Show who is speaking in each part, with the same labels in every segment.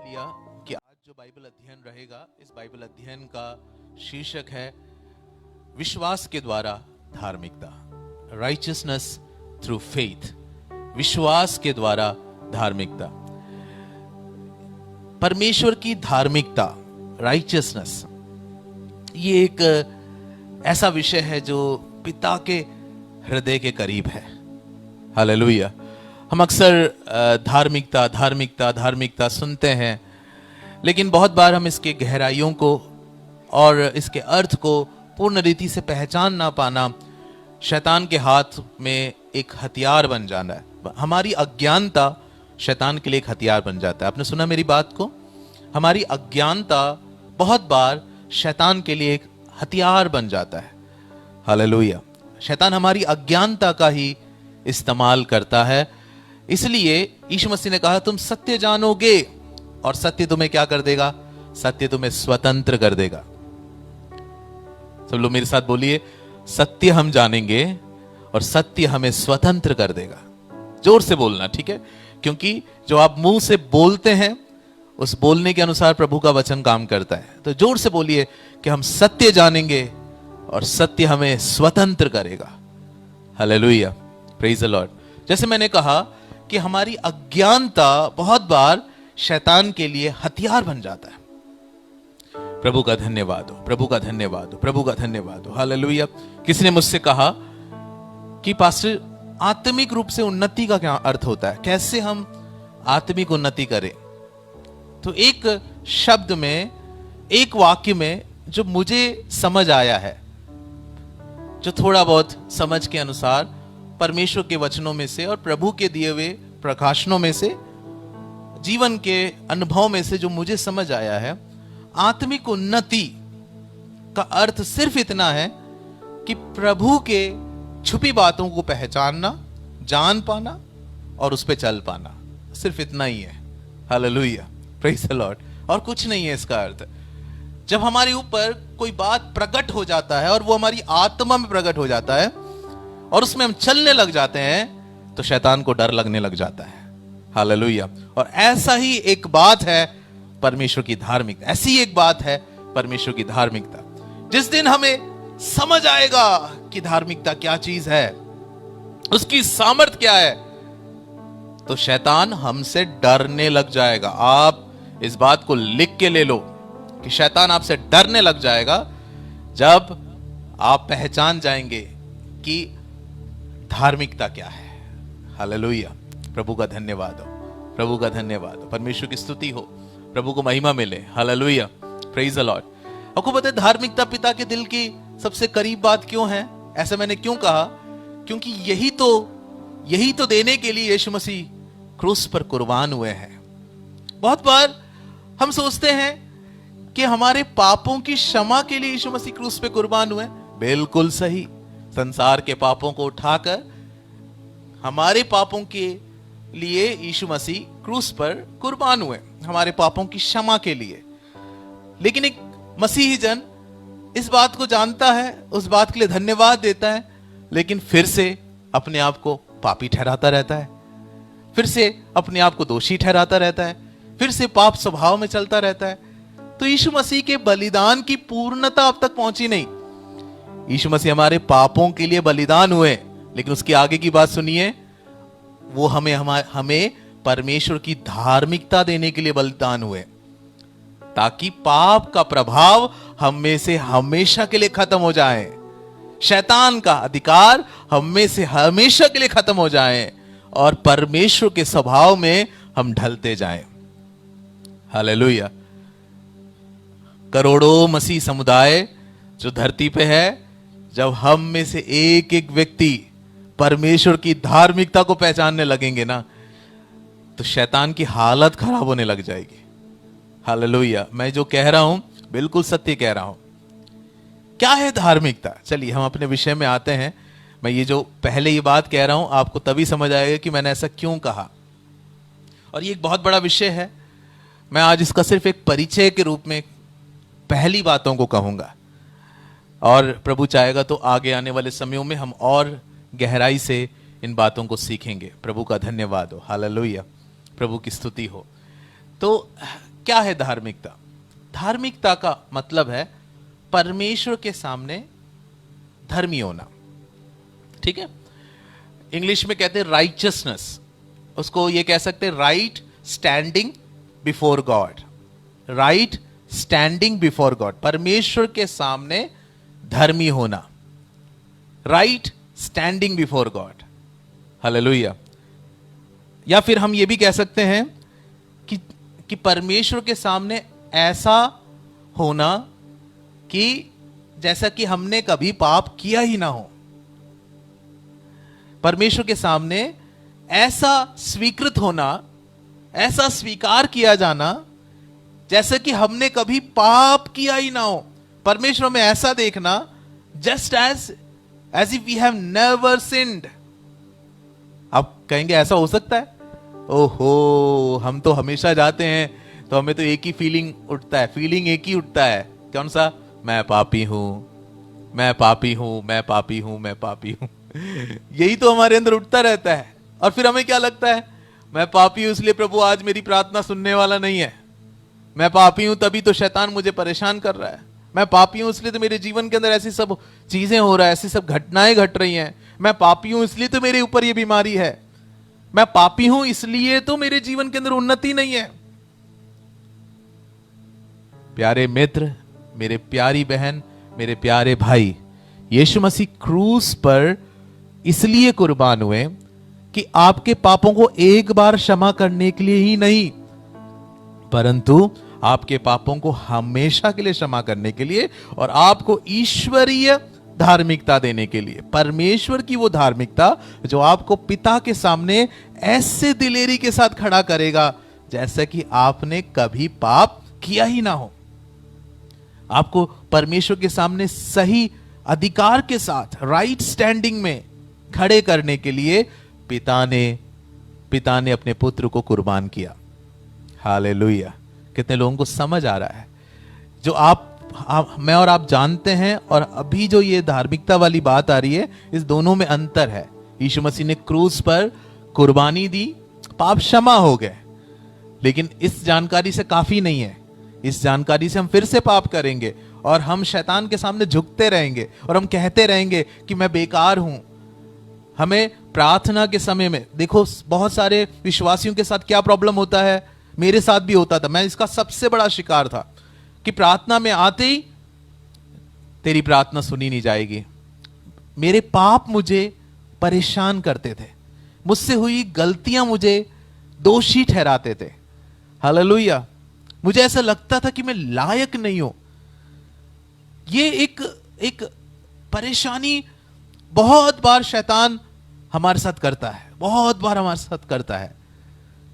Speaker 1: लिया कि आज जो बाइबल अध्ययन रहेगा, इस बाइबल अध्ययन का शीर्षक है विश्वास के द्वारा धार्मिकता, राइचियसनेस थ्रू फेथ। विश्वास के द्वारा धार्मिकता, परमेश्वर की धार्मिकता, राइचियसनेस, ये एक ऐसा विषय है जो पिता के हृदय के करीब है। हालेलुया। हम अक्सर धार्मिकता धार्मिकता धार्मिकता सुनते हैं, लेकिन बहुत बार हम इसके गहराइयों को और इसके अर्थ को पूर्ण रीति से पहचान ना पाना शैतान के हाथ में एक हथियार बन जाना है। हमारी अज्ञानता शैतान के लिए एक हथियार बन जाता है। आपने सुना मेरी बात को? हमारी अज्ञानता बहुत बार शैतान के लिए एक हथियार बन जाता है। हालेलुया। शैतान हमारी अज्ञानता का ही इस्तेमाल करता है। इसलिए यीशु मसीह ने कहा तुम सत्य जानोगे और सत्य तुम्हें क्या कर देगा? सत्य तुम्हें स्वतंत्र कर देगा। सब लोग मेरे साथ बोलिए, सत्य हम जानेंगे और सत्य हमें स्वतंत्र कर देगा। जोर से बोलना, ठीक है? क्योंकि जो आप मुंह से बोलते हैं उस बोलने के अनुसार प्रभु का वचन काम करता है। तो जोर से बोलिए कि हम सत्य जानेंगे और सत्य हमें स्वतंत्र करेगा। Hallelujah, praise the Lord. जैसे मैंने कहा कि हमारी अज्ञानता बहुत बार शैतान के लिए हथियार बन जाता है। प्रभु का धन्यवाद हो, प्रभु का धन्यवाद हो, प्रभु का धन्यवाद हो। हालेलुया। किसी ने मुझसे कहा कि पास्टर, आत्मिक रूप से उन्नति का क्या अर्थ होता है? कैसे हम आत्मिक उन्नति करें? तो एक शब्द में, एक वाक्य में जो मुझे समझ आया है, जो थोड़ा बहुत समझ के अनुसार परमेश्वर के वचनों में से और प्रभु के दिए हुए प्रकाशनों में से, जीवन के अनुभव में से जो मुझे समझ आया है, आत्मिक उन्नति का अर्थ सिर्फ इतना है कि प्रभु के छुपी बातों को पहचानना, जान पाना और उस पर चल पाना। सिर्फ इतना ही है। Hallelujah, praise the Lord. और कुछ नहीं है इसका अर्थ। जब हमारे ऊपर कोई बात प्रकट हो जाता है और वो हमारी आत्मा में प्रकट हो जाता है और उसमें हम चलने लग जाते हैं, तो शैतान को डर लगने लग जाता है। हालेलुया। और ऐसा ही एक बात है परमेश्वर की धार्मिकता। ऐसी एक बात है परमेश्वर की धार्मिकता। जिस दिन हमें समझ आएगा कि धार्मिकता क्या चीज है, उसकी सामर्थ क्या है, तो शैतान हमसे डरने लग जाएगा। आप इस बात को लिख के ले लो कि शैतान आपसे डरने लग जाएगा जब आप पहचान जाएंगे कि धार्मिकता क्या है। हालेलुया। प्रभु का धन्यवाद हो, प्रभु का धन्यवाद हो, परमेश्वर की स्तुति हो, प्रभु को महिमा मिले। Hallelujah, praise the Lord. आपको पता है धार्मिकता पिता के दिल की सबसे करीब बात क्यों है? ऐसा मैंने क्यों कहा? क्योंकि यही तो देने के लिए यीशु मसीह क्रूस पर कुर्बान हुए हैं। बहुत बार हम सोचते हैं कि हमारे पापों की क्षमा के लिए यीशु मसीह क्रूस पे कुर्बान हुए। बिल्कुल सही। संसार के पापों को उठाकर हमारे पापों के लिए यीशु मसीह क्रूस पर कुर्बान हुए, हमारे पापों की क्षमा के लिए। लेकिन एक मसीही जन इस बात को जानता है, उस बात के लिए धन्यवाद देता है, लेकिन फिर से अपने आप को पापी ठहराता रहता है, फिर से अपने आप को दोषी ठहराता रहता है, फिर से पाप स्वभाव में चलता रहता है। तो यीशु मसीह के बलिदान की पूर्णता अब तक पहुंची नहीं। यीशु मसीह हमारे पापों के लिए बलिदान हुए, लेकिन उसके आगे की बात सुनिए, वो हमें परमेश्वर की धार्मिकता देने के लिए बलिदान हुए, ताकि पाप का प्रभाव हम में से हमेशा के लिए खत्म हो जाए, शैतान का अधिकार हम में से हमेशा के लिए खत्म हो जाए और परमेश्वर के स्वभाव में हम ढलते जाएं। हालेलुया। करोड़ों मसीह समुदाय जो धरती पे है, जब हम में से एक एक व्यक्ति परमेश्वर की धार्मिकता को पहचानने लगेंगे ना, तो शैतान की हालत खराब होने लग जाएगी। हालेलुया। मैं जो कह रहा हूं बिल्कुल सत्य कह रहा हूं। क्या है धार्मिकता? चलिए हम अपने विषय में आते हैं। मैं ये जो पहले ये बात कह रहा हूं, आपको तभी समझ आएगा कि मैंने ऐसा क्यों कहा। और ये एक बहुत बड़ा विषय है। मैं आज इसका सिर्फ एक परिचय के रूप में पहली बातों को कहूंगा, और प्रभु चाहेगा तो आगे आने वाले समयों में हम और गहराई से इन बातों को सीखेंगे। प्रभु का धन्यवाद हो। हालेलुया, प्रभु की स्तुति हो। तो क्या है धार्मिकता? धार्मिकता का मतलब है परमेश्वर के सामने धर्मी होना, ठीक है? इंग्लिश में कहते हैं राइचियसनेस, उसको ये कह सकते हैं right standing before God. Right standing before God, परमेश्वर के सामने धर्मी होना, right standing before God. Hallelujah. या फिर हम ये भी कह सकते हैं कि परमेश्वर के सामने ऐसा होना कि जैसा कि हमने कभी पाप किया ही ना हो। परमेश्वर के सामने ऐसा स्वीकृत होना, ऐसा स्वीकार किया जाना जैसे कि हमने कभी पाप किया ही ना हो। परमेश्वर में ऐसा देखना just as if we have never sinned. आप कहेंगे ऐसा हो सकता है? ओहो, हम तो हमेशा जाते हैं तो हमें तो एक ही फीलिंग उठता है, फीलिंग एक ही उठता है, कौन सा? मैं पापी हूं, मैं पापी हूं, मैं पापी हूं, मैं पापी हूं। यही तो हमारे अंदर उठता रहता है। और फिर हमें क्या लगता है? मैं पापी हूं इसलिए प्रभु आज मेरी प्रार्थना सुनने वाला नहीं है। मैं पापी हूं तभी तो शैतान मुझे परेशान कर रहा है। मैं पापी हूं इसलिए तो मेरे जीवन के अंदर ऐसी सब चीजें हो रहा है, ऐसी सब घटनाएं घट रही हैं। मैं पापी हूं इसलिए तो मेरे ऊपर ये बीमारी है। मैं पापी हूं इसलिए तो मेरे जीवन के अंदर उन्नति नहीं है। प्यारे मित्र, मेरे प्यारी बहन, मेरे प्यारे भाई, यीशु मसीह क्रूस पर इसलिए कुर्बान हुए कि आपके पापों को एक बार क्षमा करने के लिए ही नहीं, परंतु आपके पापों को हमेशा के लिए क्षमा करने के लिए और आपको ईश्वरीय धार्मिकता देने के लिए। परमेश्वर की वो धार्मिकता जो आपको पिता के सामने ऐसे दिलेरी के साथ खड़ा करेगा जैसे कि आपने कभी पाप किया ही ना हो। आपको परमेश्वर के सामने सही अधिकार के साथ राइट स्टैंडिंग में खड़े करने के लिए पिता ने अपने पुत्र को कुर्बान किया। हालेलुया। कितने लोगों को समझ आ रहा है? जो मैं और आप जानते हैं और अभी जो ये धार्मिकता वाली बात आ रही है, इस दोनों में अंतर है। यीशु मसीह ने क्रूस पर कुर्बानी दी, पाप क्षमा हो गए, लेकिन इस जानकारी से काफी नहीं है। इस जानकारी से हम फिर से पाप करेंगे और हम शैतान के सामने झुकते रहेंगे और हम कहते रहेंगे कि मैं बेकार हूं। हमें प्रार्थना के समय में, देखो बहुत सारे विश्वासियों के साथ क्या प्रॉब्लम होता है, मेरे साथ भी होता था, मैं इसका सबसे बड़ा शिकार था कि प्रार्थना में आते ही तेरी प्रार्थना सुनी नहीं जाएगी। मेरे पाप मुझे परेशान करते थे, मुझसे हुई गलतियां मुझे दोषी ठहराते थे। हालेलुया। मुझे ऐसा लगता था कि मैं लायक नहीं हूं। ये एक परेशानी बहुत बार शैतान हमारे साथ करता है, बहुत बार हमारे साथ करता है।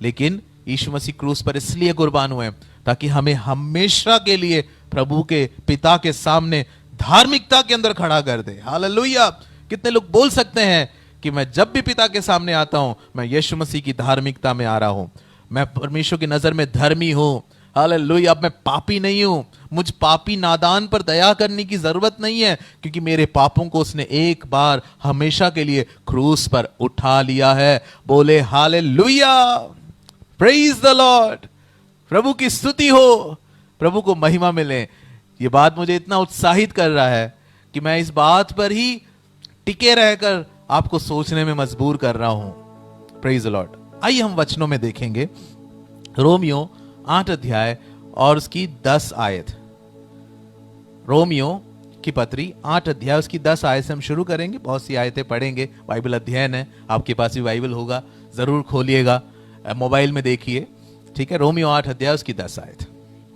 Speaker 1: लेकिन यीशु मसीह क्रूस पर इसलिए कुर्बान हुए ताकि हमें हमेशा के लिए प्रभु के पिता के सामने धार्मिकता के अंदर खड़ा कर दे। हालेलुया। कितने लोग बोल सकते हैं कि मैं जब भी पिता के सामने आता हूं, मैं यीशु मसीह की धार्मिकता में आ रहा हूं, मैं परमेश्वर की नजर में धर्मी हूं। हालेलुया। अब मैं पापी नहीं हूं, मुझ पापी नादान पर दया करने की जरूरत नहीं है, क्योंकि मेरे पापों को उसने एक बार हमेशा के लिए क्रूस पर उठा लिया है। बोले हालेलुया, प्रेज द लॉर्ड। प्रभु की स्तुति हो, प्रभु को महिमा मिले। ये बात मुझे इतना उत्साहित कर रहा है कि मैं इस बात पर ही टिके रहकर आपको सोचने में मजबूर कर रहा हूं। Praise the Lord. आइए हम वचनों में देखेंगे रोमियो 8 अध्याय और उसकी 10 आयत। रोमियो की पत्री 8 अध्याय उसकी 10 आयत से हम शुरू करेंगे। बहुत सी आयतें पढ़ेंगे, बाइबल अध्ययन है, आपके पास भी बाइबल होगा, जरूर खोलिएगा, मोबाइल में देखिए, ठीक है। रोमियो 8 अध्याय उसकी 10 आयत।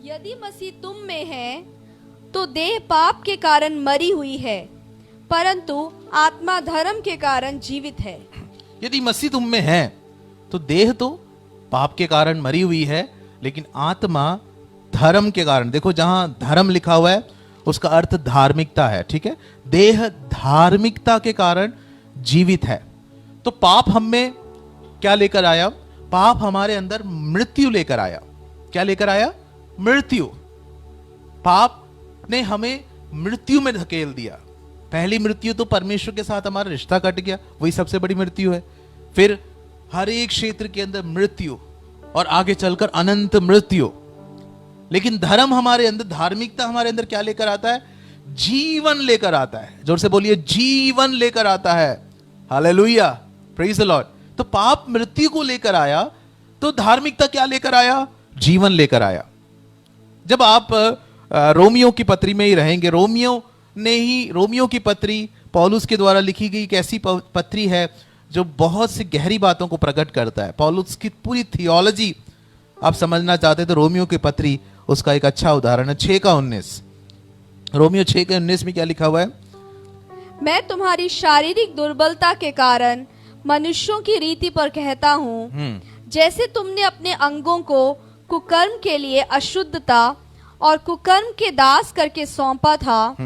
Speaker 2: यदि मसीह तुम में है तो देह पाप के कारण मरी हुई है, परंतु आत्मा धर्म के कारण जीवित है।
Speaker 1: यदि मसीह तुम में है तो देह तो पाप के कारण मरी हुई है, लेकिन आत्मा धर्म के कारण, देखो जहां धर्म लिखा हुआ है उसका अर्थ धार्मिकता है, ठीक है। देह धार्मिकता के कारण जीवित है। तो पाप हम में क्या लेकर आया? पाप हमारे अंदर मृत्यु लेकर आया। क्या लेकर आया? मृत्यु। पाप ने हमें मृत्यु में धकेल दिया। पहली मृत्यु तो परमेश्वर के साथ हमारा रिश्ता कट गया, वही सबसे बड़ी मृत्यु है। फिर हर एक क्षेत्र के अंदर मृत्यु और आगे चलकर अनंत मृत्यु। लेकिन धर्म हमारे अंदर, धार्मिकता हमारे अंदर क्या लेकर आता है? जीवन लेकर आता है। जोर से बोलिए, जीवन लेकर आता है। Hallelujah, praise the Lord. तो पाप मृत्यु को लेकर आया, तो धार्मिकता क्या लेकर आया? जीवन लेकर आया। जब आप रोमियो की पत्री में ही रहेंगे, रोमियो की पत्री पौलुस के द्वारा लिखी गई एक ऐसी पत्री है जो बहुत सी गहरी बातों को प्रकट करता है। पौलुस की पूरी थियोलॉजी आप समझना चाहते हैं तो रोमियो की पत्री उसका एक अच्छा उदाहरण है। 6:19, रोमियो 6:19 में क्या लिखा हुआ है?
Speaker 2: मैं तुम्हारी शारीरिक दुर्बलता के कारण मनुष्यों की रीति पर कहता हूँ, जैसे तुमने अपने अंगों को कुकर्म के लिए अशुद्धता और कुकर्म के दास करके सौंपा था,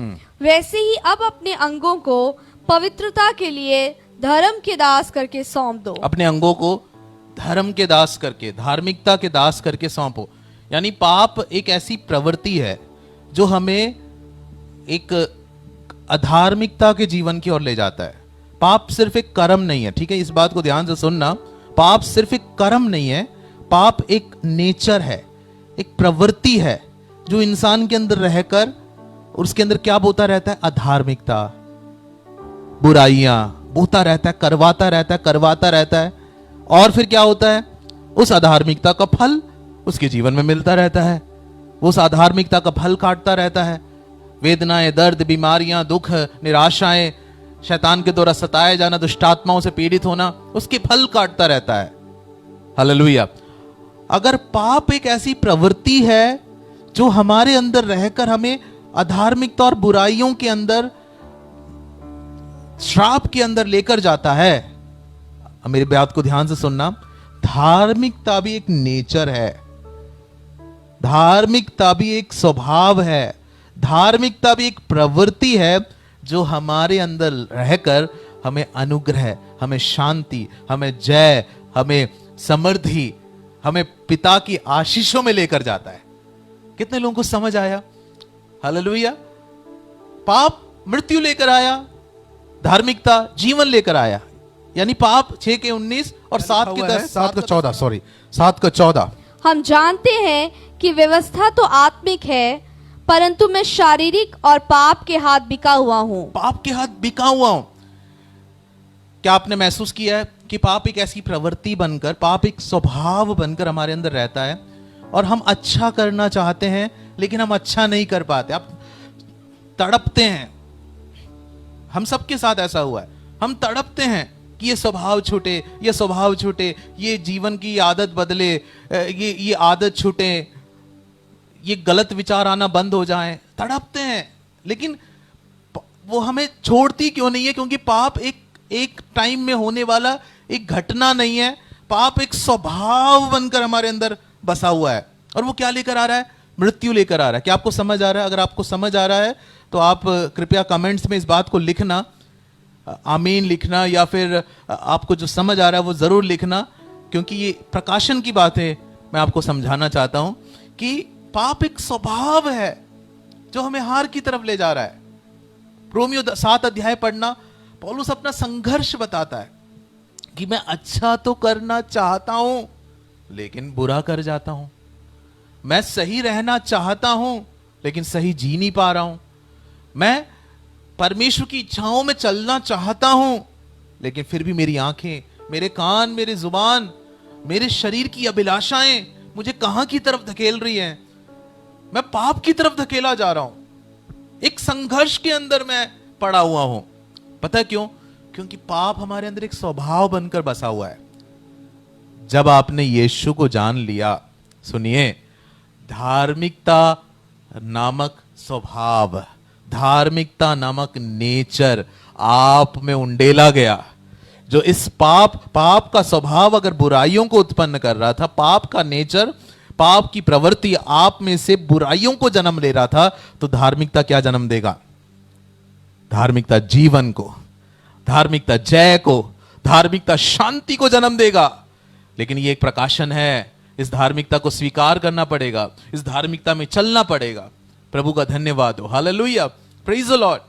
Speaker 2: वैसे ही अब अपने अंगों को पवित्रता के लिए धर्म के दास करके सौंप दो। अपने अंगों को धर्म के दास करके, धार्मिकता के दास करके सौंपो। यानी पाप एक ऐसी प्रवृत्ति है जो हमें एक अधार्मिकता के जीवन की ओर ले जाता है। पाप सिर्फ एक कर्म नहीं है, ठीक है, इस बात को ध्यान से सुनना। पाप सिर्फ एक कर्म नहीं है, पाप एक नेचर है, एक प्रवृत्ति है जो इंसान के अंदर रहकर उसके अंदर क्या बोता रहता है? अधार्मिकता, बुराइयां बोता रहता है, करवाता रहता है। और फिर क्या होता है? उस अधार्मिकता का फल उसके जीवन में मिलता रहता है, उस अधार्मिकता का फल काटता रहता है। वेदनाएं, दर्द, बीमारियां, दुख, निराशाएं, शैतान के द्वारा सताया जाना, दुष्टात्माओं से पीड़ित होना, उसके फल काटता रहता है। हालेलुया। अगर पाप एक ऐसी प्रवृत्ति है जो हमारे अंदर रहकर हमें अधार्मिकता और बुराइयों के अंदर, श्राप के अंदर लेकर जाता है, मेरी बात को ध्यान से सुनना, धार्मिकता भी एक नेचर है, धार्मिकता भी एक स्वभाव है, धार्मिकता भी एक प्रवृत्ति है जो हमारे अंदर रहकर हमें अनुग्रह, हमें शांति, हमें जय, हमें समृद्धि, हमें पिता की आशीषों में लेकर जाता है। कितने लोगों को समझ आया? हालेलुया। पाप मृत्यु लेकर आया, धार्मिकता जीवन लेकर आया। यानी पाप 6:19 और 7:14। हम जानते हैं कि व्यवस्था तो आत्मिक है, परंतु मैं शारीरिक और पाप के हाथ बिका हुआ हूं।
Speaker 1: पाप के हाथ बिका हुआ हूं। क्या आपने महसूस किया है कि पाप एक ऐसी प्रवृत्ति बनकर, पाप एक स्वभाव बनकर हमारे अंदर रहता है और हम अच्छा करना चाहते हैं लेकिन हम अच्छा नहीं कर पाते, आप तड़पते हैं। हम सबके साथ ऐसा हुआ है, हम तड़पते हैं कि ये स्वभाव छूटे, ये स्वभाव छूटे, ये जीवन की आदत बदले, ये आदत छूटे, ये गलत विचार आना बंद हो जाएं। तड़पते हैं, लेकिन वो हमें छोड़ती क्यों नहीं है? क्योंकि पाप एक टाइम में होने वाला एक घटना नहीं है, पाप एक स्वभाव बनकर हमारे अंदर बसा हुआ है। और वो क्या लेकर आ रहा है? मृत्यु लेकर आ रहा है। क्या आपको समझ आ रहा है? अगर आपको समझ आ रहा है तो आप कृपया कमेंट्स में इस बात को लिखना, आमीन लिखना, या फिर आपको जो समझ आ रहा है वो जरूर लिखना, क्योंकि ये प्रकाशन की बातें मैं आपको समझाना चाहता हूं कि पाप एक स्वभाव है जो हमें हार की तरफ ले जा रहा है। रोमियो 7 अध्याय पढ़ना, पौलुस अपना संघर्ष बताता है कि मैं अच्छा तो करना चाहता हूं लेकिन बुरा कर जाता हूं, मैं सही रहना चाहता हूं लेकिन सही जी नहीं पा रहा हूं, मैं परमेश्वर की इच्छाओं में चलना चाहता हूं लेकिन फिर भी मेरी आंखें, मेरे कान, मेरी जुबान, मेरे शरीर की अभिलाषाएं मुझे कहां की तरफ धकेल रही हैं? मैं पाप की तरफ धकेला जा रहा हूं। एक संघर्ष के अंदर मैं पड़ा हुआ हूं। पता है क्यों? क्योंकि पाप हमारे अंदर एक स्वभाव बनकर बसा हुआ है। जब आपने यीशु को जान लिया, सुनिए, धार्मिकता नामक स्वभाव, धार्मिकता नामक नेचर आप में उंडेला गया। जो इस पाप का स्वभाव अगर बुराइयों को उत्पन्न कर रहा था, पाप का नेचर, पाप की प्रवृत्ति आप में से बुराइयों को जन्म ले रहा था, तो धार्मिकता क्या जन्म देगा? धार्मिकता जीवन को, धार्मिकता जय को, धार्मिकता शांति को जन्म देगा। लेकिन ये एक प्रकाशन है, इस धार्मिकता को स्वीकार करना पड़ेगा, इस धार्मिकता में चलना पड़ेगा। प्रभु का धन्यवाद हो, हालेलुया, प्रेज द लॉर्ड।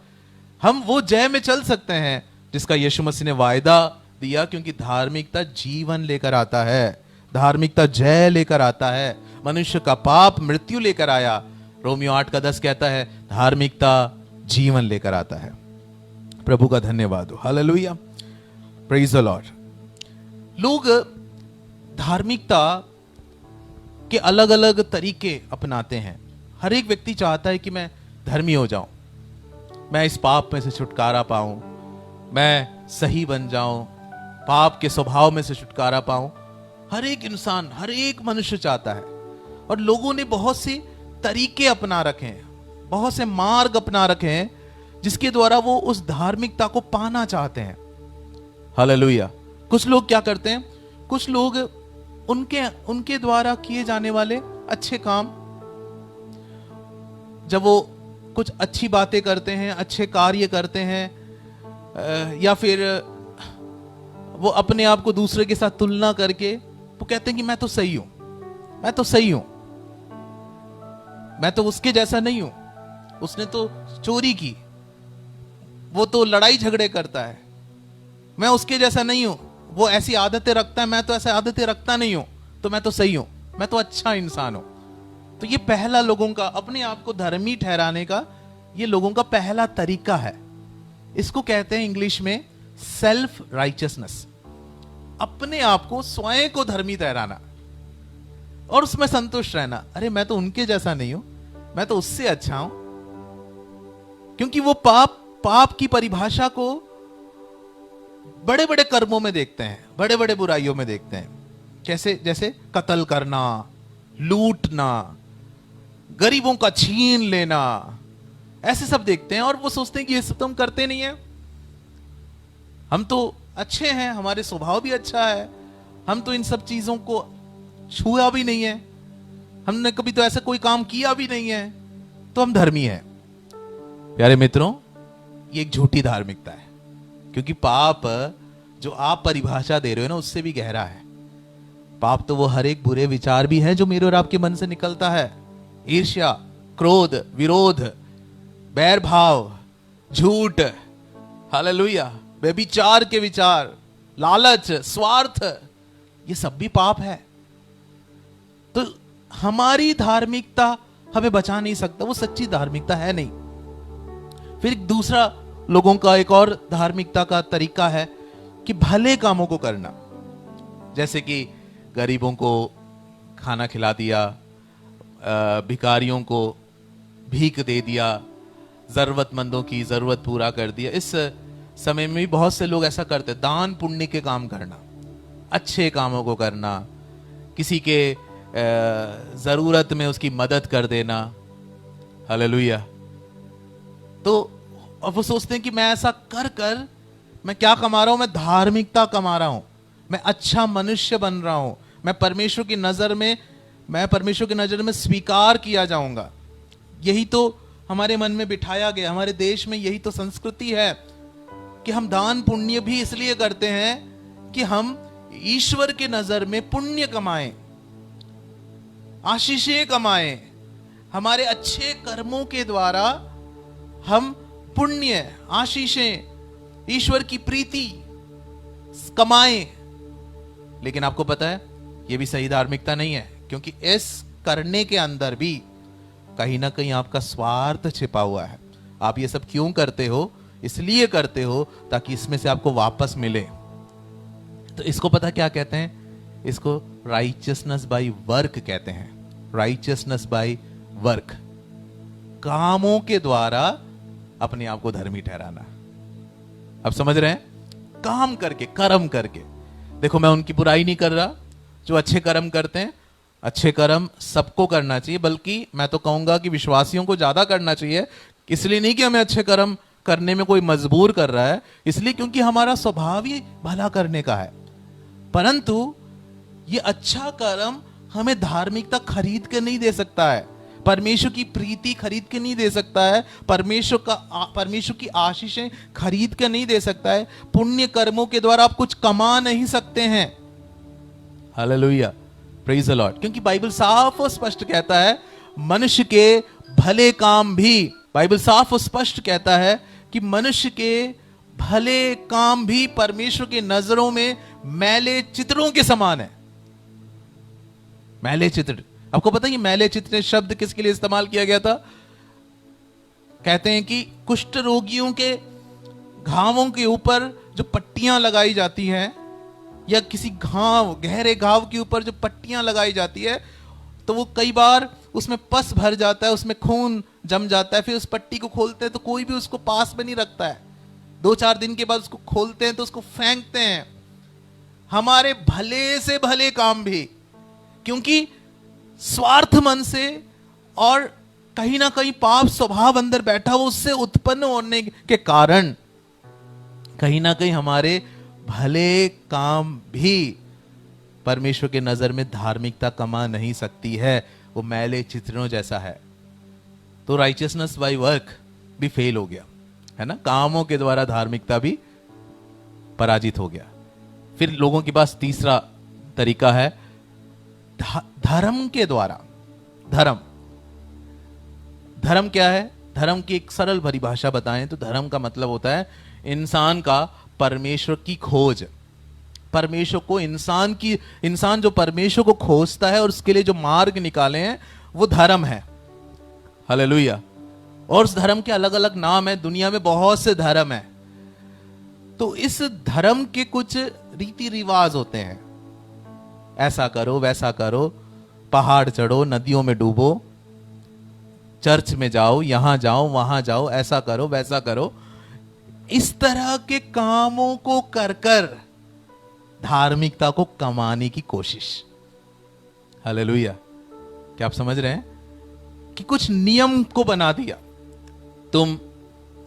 Speaker 1: हम वो जय में चल सकते हैं जिसका यीशु मसीह ने वायदा दिया, क्योंकि धार्मिकता जीवन लेकर आता है, धार्मिकता जय लेकर आता है। मनुष्य का पाप मृत्यु लेकर आया। रोमियो 8:10 कहता है धार्मिकता जीवन लेकर आता है। प्रभु का धन्यवाद हो, हालेलुया, प्रेज द लॉर्ड। लोग धार्मिकता के अलग अलग तरीके अपनाते हैं। हर एक व्यक्ति चाहता है कि मैं धर्मी हो जाऊं, मैं इस पाप में से छुटकारा पाऊं, मैं सही बन जाऊं, पाप के स्वभाव में से छुटकारा पाऊं। हर एक इंसान, हर एक मनुष्य चाहता है। और लोगों ने बहुत से तरीके अपना रखे हैं, बहुत से मार्ग अपना रखे हैं जिसके द्वारा वो उस धार्मिकता को पाना चाहते हैं। हालेलुया। कुछ लोग क्या करते हैं, कुछ लोग उनके द्वारा किए जाने वाले अच्छे काम, जब वो कुछ अच्छी बातें करते हैं, अच्छे कार्य करते हैं, या फिर वो अपने आप को दूसरे के साथ तुलना करके वो कहते हैं कि मैं तो सही हूं, मैं तो सही हूं, मैं तो उसके जैसा नहीं हूं, उसने तो चोरी की, वो तो लड़ाई झगड़े करता है, मैं उसके जैसा नहीं हूं, वो ऐसी आदतें रखता है, मैं तो ऐसी आदतें रखता नहीं हूं, तो मैं तो सही हूं, मैं तो अच्छा इंसान हूं। तो ये पहला लोगों का अपने आप को धर्मी ठहराने का, ये लोगों का पहला तरीका है। इसको कहते हैं इंग्लिश में सेल्फ राइचियसनेस। अपने आप को, स्वयं को धर्मी ठहराना और उसमें संतुष्ट रहना। अरे मैं तो उनके जैसा नहीं हूं, मैं तो उससे अच्छा हूं। क्योंकि वो पाप की परिभाषा को बड़े बड़े कर्मों में देखते हैं, बड़े बड़े बुराइयों में देखते हैं, जैसे कत्ल करना, लूटना, गरीबों का छीन लेना, ऐसे सब देखते हैं। और वो सोचते हैं कि ये सब तो हम करते नहीं है, हम तो अच्छे हैं, हमारे स्वभाव भी अच्छा है, हम तो इन सब चीजों को छुआ भी नहीं है, हमने कभी तो ऐसा कोई काम किया भी नहीं है, तो हम धर्मी हैं। प्यारे मित्रों, ये एक झूठी धार्मिकता है। क्योंकि पाप जो आप परिभाषा दे रहे हो ना, उससे भी गहरा है। पाप तो वो हर एक बुरे विचार भी है जो मेरे और आपके मन से निकलता है। ईर्ष्या, क्रोध, विरोध, बैर भाव, झूठ, हालेलुया, व्यभिचार के विचार, लालच, स्वार्थ, ये सब भी पाप है। तो हमारी धार्मिकता हमें बचा नहीं सकता, वो सच्ची धार्मिकता है नहीं। फिर दूसरा लोगों का एक और धार्मिकता का तरीका है कि भले कामों को करना। जैसे कि गरीबों को खाना खिला दिया, भिखारियों को भीख दे दिया, जरूरतमंदों की जरूरत पूरा कर दिया। इस समय में भी बहुत से लोग ऐसा करते हैं, दान पुण्य के काम करना, अच्छे कामों को करना, किसी के जरूरत में उसकी मदद कर देना। हालेलुया। तो अब वो सोचते हैं कि मैं ऐसा कर कर मैं क्या कमा रहा हूं, मैं धार्मिकता कमा रहा हूं, मैं अच्छा मनुष्य बन रहा हूं, मैं परमेश्वर की नजर में स्वीकार किया जाऊंगा। यही तो हमारे मन में बिठाया गया, हमारे देश में यही तो संस्कृति है कि हम दान पुण्य भी इसलिए करते हैं कि हम ईश्वर के नजर में पुण्य कमाएं, आशीषें कमाएं। हमारे अच्छे कर्मों के द्वारा हम पुण्य, आशीषें, ईश्वर की प्रीति कमाएं। लेकिन आपको पता है यह भी सही धार्मिकता नहीं है, क्योंकि इस करने के अंदर भी कहीं ना कहीं आपका स्वार्थ छिपा हुआ है। आप ये सब क्यों करते हो? इसलिए करते हो ताकि इसमें से आपको वापस मिले। तो इसको पता क्या कहते हैं? इसको राइचियसनेस बाय वर्क कहते हैं। राइचियसनेस बाय वर्क, कामों के द्वारा अपने आप को धर्मी ठहराना। अब समझ रहे हैं? काम करके, कर्म करके। देखो, मैं उनकी बुराई नहीं कर रहा जो अच्छे कर्म करते हैं। अच्छे कर्म सबको करना चाहिए, बल्कि मैं तो कहूंगा कि विश्वासियों को ज्यादा करना चाहिए। इसलिए नहीं कि हमें अच्छे कर्म करने में कोई मजबूर कर रहा है, इसलिए क्योंकि हमारा स्वभाव ही भला करने का है। परंतु ये अच्छा कर्म हमें धार्मिकता खरीद के नहीं दे सकता है, परमेश्वर की प्रीति खरीद के नहीं दे सकता है, परमेश्वर की आशीषें खरीद के नहीं दे सकता है। पुण्य कर्मों के द्वारा आप कुछ कमा नहीं सकते हैं। Hallelujah, praise the Lord. क्योंकि बाइबल साफ और स्पष्ट कहता है मनुष्य के भले काम भी, बाइबल साफ और स्पष्ट कहता है कि मनुष्य के भले काम भी परमेश्वर के नजरों में मैले चित्रों के समान है। मैले चित्र। आपको पता है ये मैले चित्र शब्द किसके लिए इस्तेमाल किया गया था? कहते हैं कि कुष्ठ रोगियों के घावों के ऊपर जो पट्टियां लगाई जाती हैं, या किसी घाव, गहरे घाव के ऊपर जो पट्टियां लगाई जाती है, तो वो कई बार उसमें पस भर जाता है, उसमें खून जम जाता है, फिर उस पट्टी को खोलते हैं तो कोई भी उसको पास में नहीं रखता है। 2-4 दिन के बाद उसको खोलते हैं तो उसको फेंकते हैं। हमारे भले से भले काम भी, क्योंकि स्वार्थ मन से और कहीं ना कहीं पाप स्वभाव अंदर बैठा हो, उससे उत्पन्न होने के कारण कहीं ना कहीं हमारे भले काम भी परमेश्वर के नजर में धार्मिकता कमा नहीं सकती है। वो मैले चित्रों जैसा है। तो राइचियसनेस बाय वर्क भी फेल हो गया, है ना। कामों के द्वारा धार्मिकता भी पराजित हो गया। फिर लोगों के पास तीसरा तरीका है धर्म के द्वारा। धर्म क्या है? धर्म की एक सरल परिभाषा बताएं तो धर्म का मतलब होता है इंसान का परमेश्वर की खोज। परमेश्वर को इंसान जो परमेश्वर को खोजता है और उसके लिए जो मार्ग निकाले हैं वो धर्म है। हालेलुया। और उस धर्म के अलग अलग नाम है, दुनिया में बहुत से धर्म है। तो इस धर्म के कुछ रीति रिवाज होते हैं, ऐसा करो वैसा करो, पहाड़ चढ़ो, नदियों में डूबो, चर्च में जाओ, यहां जाओ वहां जाओ, ऐसा करो वैसा करो। इस तरह के कामों को कर कर धार्मिकता को कमाने की कोशिश। हालेलुया। क्या आप समझ रहे हैं कि कुछ नियम को बना दिया, तुम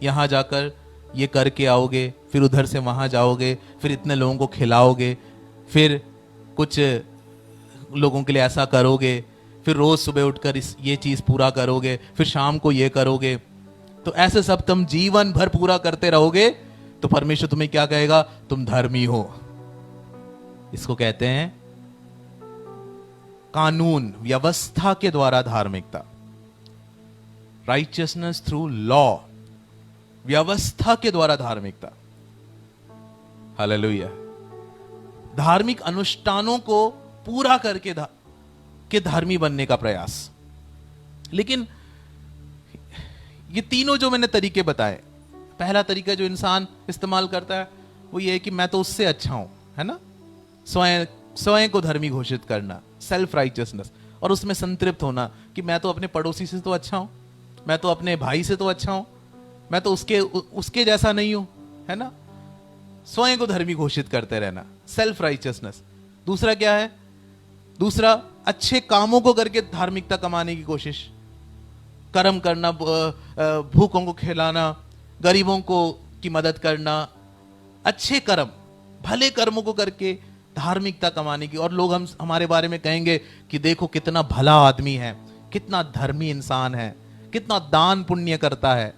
Speaker 1: यहां जाकर ये करके आओगे, फिर उधर से वहां जाओगे, फिर इतने लोगों को खिलाओगे, फिर कुछ लोगों के लिए ऐसा करोगे, फिर रोज सुबह उठकर ये चीज पूरा करोगे, फिर शाम को ये करोगे। तो ऐसे सब तुम जीवन भर पूरा करते रहोगे तो परमेश्वर तुम्हें क्या कहेगा? तुम धर्मी हो। इसको कहते हैं कानून, व्यवस्था के द्वारा धार्मिकता। राइचियसनेस थ्रू लॉ, व्यवस्था के द्वारा धार्मिकता। हालेलुया। धार्मिक अनुष्ठानों को पूरा करके के धर्मी बनने का प्रयास। लेकिन ये तीनों जो मैंने तरीके बताए, पहला तरीका जो इंसान इस्तेमाल करता है वो ये है कि मैं तो उससे अच्छा हूं, है ना। स्वयं को धर्मी घोषित करना, सेल्फ राइचियसनेस, और उसमें संतृप्त होना कि मैं तो अपने पड़ोसी से तो अच्छा हूं, मैं तो अपने भाई से तो अच्छा हूं, मैं तो उसके जैसा नहीं हूं, है ना। स्वयं को धर्मी घोषित करते रहना, सेल्फ राइचियसनेस। दूसरा क्या है? दूसरा अच्छे कामों को करके धार्मिकता कमाने की कोशिश, कर्म करना, भूखों को खिलाना, गरीबों को की मदद करना, अच्छे कर्म, भले कर्मों को करके धार्मिकता कमाने की। और लोग हमारे बारे में कहेंगे कि देखो कितना भला आदमी है, कितना धर्मी इंसान है, कितना दान पुण्य करता है।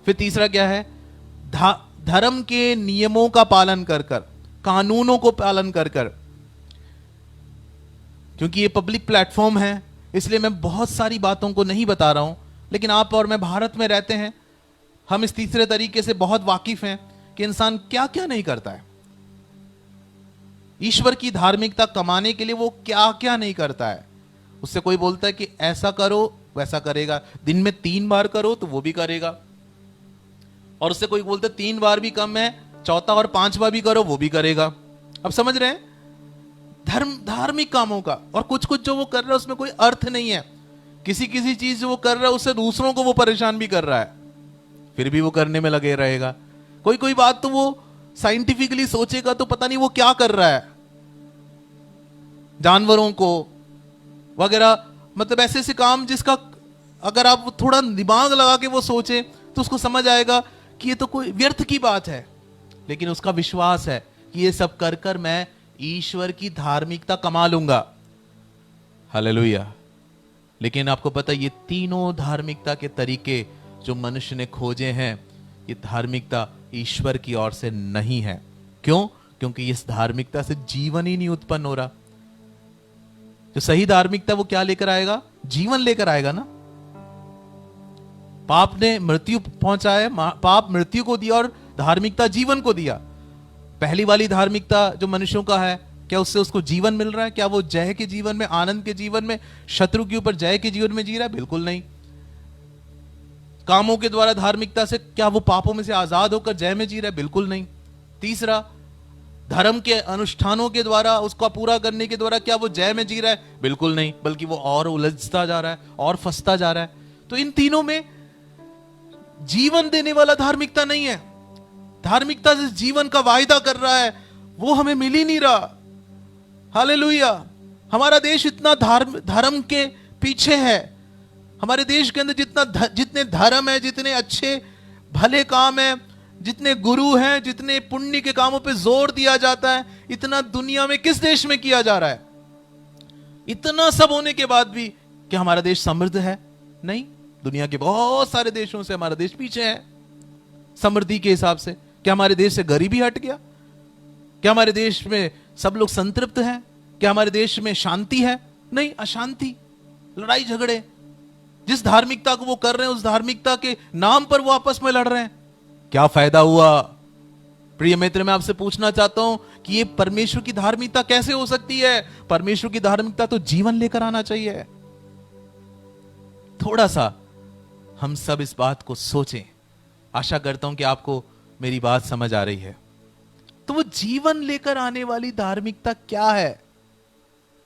Speaker 1: फिर तीसरा क्या है? धर्म के नियमों का पालन कर कर, कानूनों को पालन कर कर। क्योंकि ये पब्लिक प्लेटफॉर्म है इसलिए मैं बहुत सारी बातों को नहीं बता रहा हूं, लेकिन आप और मैं भारत में रहते हैं, हम इस तीसरे तरीके से बहुत वाकिफ हैं कि इंसान क्या क्या नहीं करता है। ईश्वर की धार्मिकता कमाने के लिए वो क्या क्या नहीं करता है। उससे कोई बोलता है कि ऐसा करो वैसा करेगा, दिन में 3 बार करो तो वो भी करेगा। और उससे कोई बोलता है 3 बार भी कम है, चौथा और 5वां भी करो, वो भी करेगा। अब समझ रहे हैं धार्मिक कामों का। और कुछ कुछ जो वो कर रहा है उसमें कोई अर्थ नहीं है। किसी किसी चीज जो वो कर रहा है उससे दूसरों को वो परेशान भी कर रहा है, फिर भी वो करने में लगे रहेगा। कोई कोई बात तो वो साइंटिफिकली सोचेगा तो पता नहीं वो क्या कर रहा है, जानवरों को वगैरह, मतलब ऐसे ऐसे काम जिसका अगर आप थोड़ा दिमाग लगा के वो सोचे तो उसको समझ आएगा कि ये तो कोई व्यर्थ की बात है। लेकिन उसका विश्वास है कि ये सब कर कर मैं ईश्वर की धार्मिकता कमा लूंगा। हालेलुया। लेकिन आपको पता है ये तीनों धार्मिकता के तरीके जो मनुष्य ने खोजे हैं, ये धार्मिकता ईश्वर की ओर से नहीं है। क्यों? क्योंकि इस धार्मिकता से जीवन ही नहीं उत्पन्न हो रहा। जो सही धार्मिकता वो क्या लेकर आएगा? जीवन लेकर आएगा ना। पाप ने मृत्यु पहुंचाए, पाप मृत्यु को दिया और धार्मिकता जीवन को दिया। पहली वाली धार्मिकता जो मनुष्यों का है क्या उससे उसको जीवन मिल रहा है? क्या वो जय के जीवन में, आनंद के जीवन में, शत्रु के ऊपर जय के जीवन में जी रहा है? बिल्कुल नहीं। कामों के द्वारा, धार्मिकता से क्या वो पापों में से आजाद होकर जय में जी रहा है? बिल्कुल नहीं। तीसरा, धर्म के अनुष्ठानों के द्वारा, उसका पूरा करने के द्वारा क्या वो जय में जी रहा है? बिल्कुल नहीं, बल्कि वो और उलझता जा रहा है और फंसता जा रहा है। तो इन तीनों में जीवन देने वाला धार्मिकता नहीं है। धार्मिकता जिस जीवन का वायदा कर रहा है वो हमें मिल ही नहीं रहा। हालेलुया। हमारा देश इतना धर्म के पीछे है। हमारे देश के अंदर जितने धर्म है, जितने अच्छे भले काम है, जितने गुरु हैं, जितने पुण्य के कामों पे जोर दिया जाता है, इतना दुनिया में किस देश में किया जा रहा है? इतना सब होने के बाद भी क्या हमारा देश समृद्ध है? नहीं। दुनिया के बहुत सारे देशों से हमारा देश पीछे है समृद्धि के हिसाब से। क्या हमारे देश से गरीबी हट गया? क्या हमारे देश में सब लोग संतृप्त हैं? क्या हमारे देश में शांति है? नहीं, अशांति, लड़ाई झगड़े। जिस धार्मिकता को वो कर रहे हैं, उस धार्मिकता के नाम पर वो आपस में लड़ रहे हैं। क्या फायदा हुआ? प्रिय मित्र, मैं आपसे पूछना चाहता हूं कि ये परमेश्वर की धार्मिकता कैसे हो सकती है? परमेश्वर की धार्मिकता तो जीवन लेकर आना चाहिए। थोड़ा सा हम सब इस बात को सोचें। आशा करता हूं कि आपको मेरी बात समझ आ रही है। तो वो जीवन लेकर आने वाली धार्मिकता क्या है?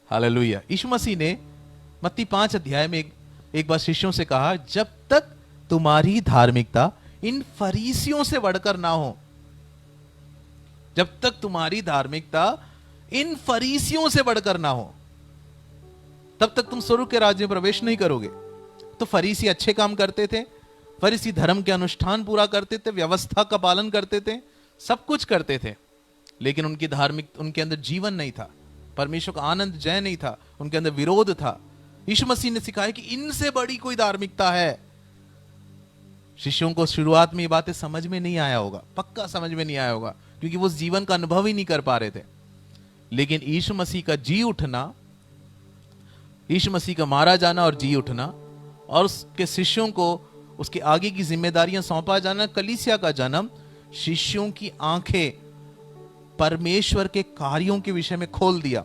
Speaker 1: हालेलुया। यीशु मसीह ने मत्ती 5 अध्याय में एक बार शिष्यों से कहा, जब तक तुम्हारी धार्मिकता इन फरीसियों से बढ़कर ना हो, जब तक तुम्हारी धार्मिकता इन फरीसियों से बढ़कर ना हो, तब तक तुम स्वर्ग के राज्य में प्रवेश नहीं करोगे। तो फरीसी अच्छे काम करते थे, फरीसी धर्म के अनुष्ठान पूरा करते थे, व्यवस्था का पालन करते थे, सब कुछ करते थे, लेकिन उनकी धार्मिक, उनके अंदर जीवन नहीं था, परमेश्वर का आनंद जय नहीं था, उनके अंदर विरोध था। यीशु मसीह ने सिखाया कि इनसे बड़ी कोई धार्मिकता है। शिष्यों को शुरुआत में ये बातें समझ में नहीं आया होगा, पक्का समझ में नहीं आया होगा, क्योंकि वो उस जीवन का अनुभव ही नहीं कर पा रहे थे। लेकिन यीशु मसीह का जी उठना, यीशु मसीह का मारा जाना और जी उठना, और उसके शिष्यों को उसके आगे की जिम्मेदारियां सौंपा जाना, कलीसिया का जन्म, शिष्यों की आंखें परमेश्वर के कार्यों के विषय में खोल दिया।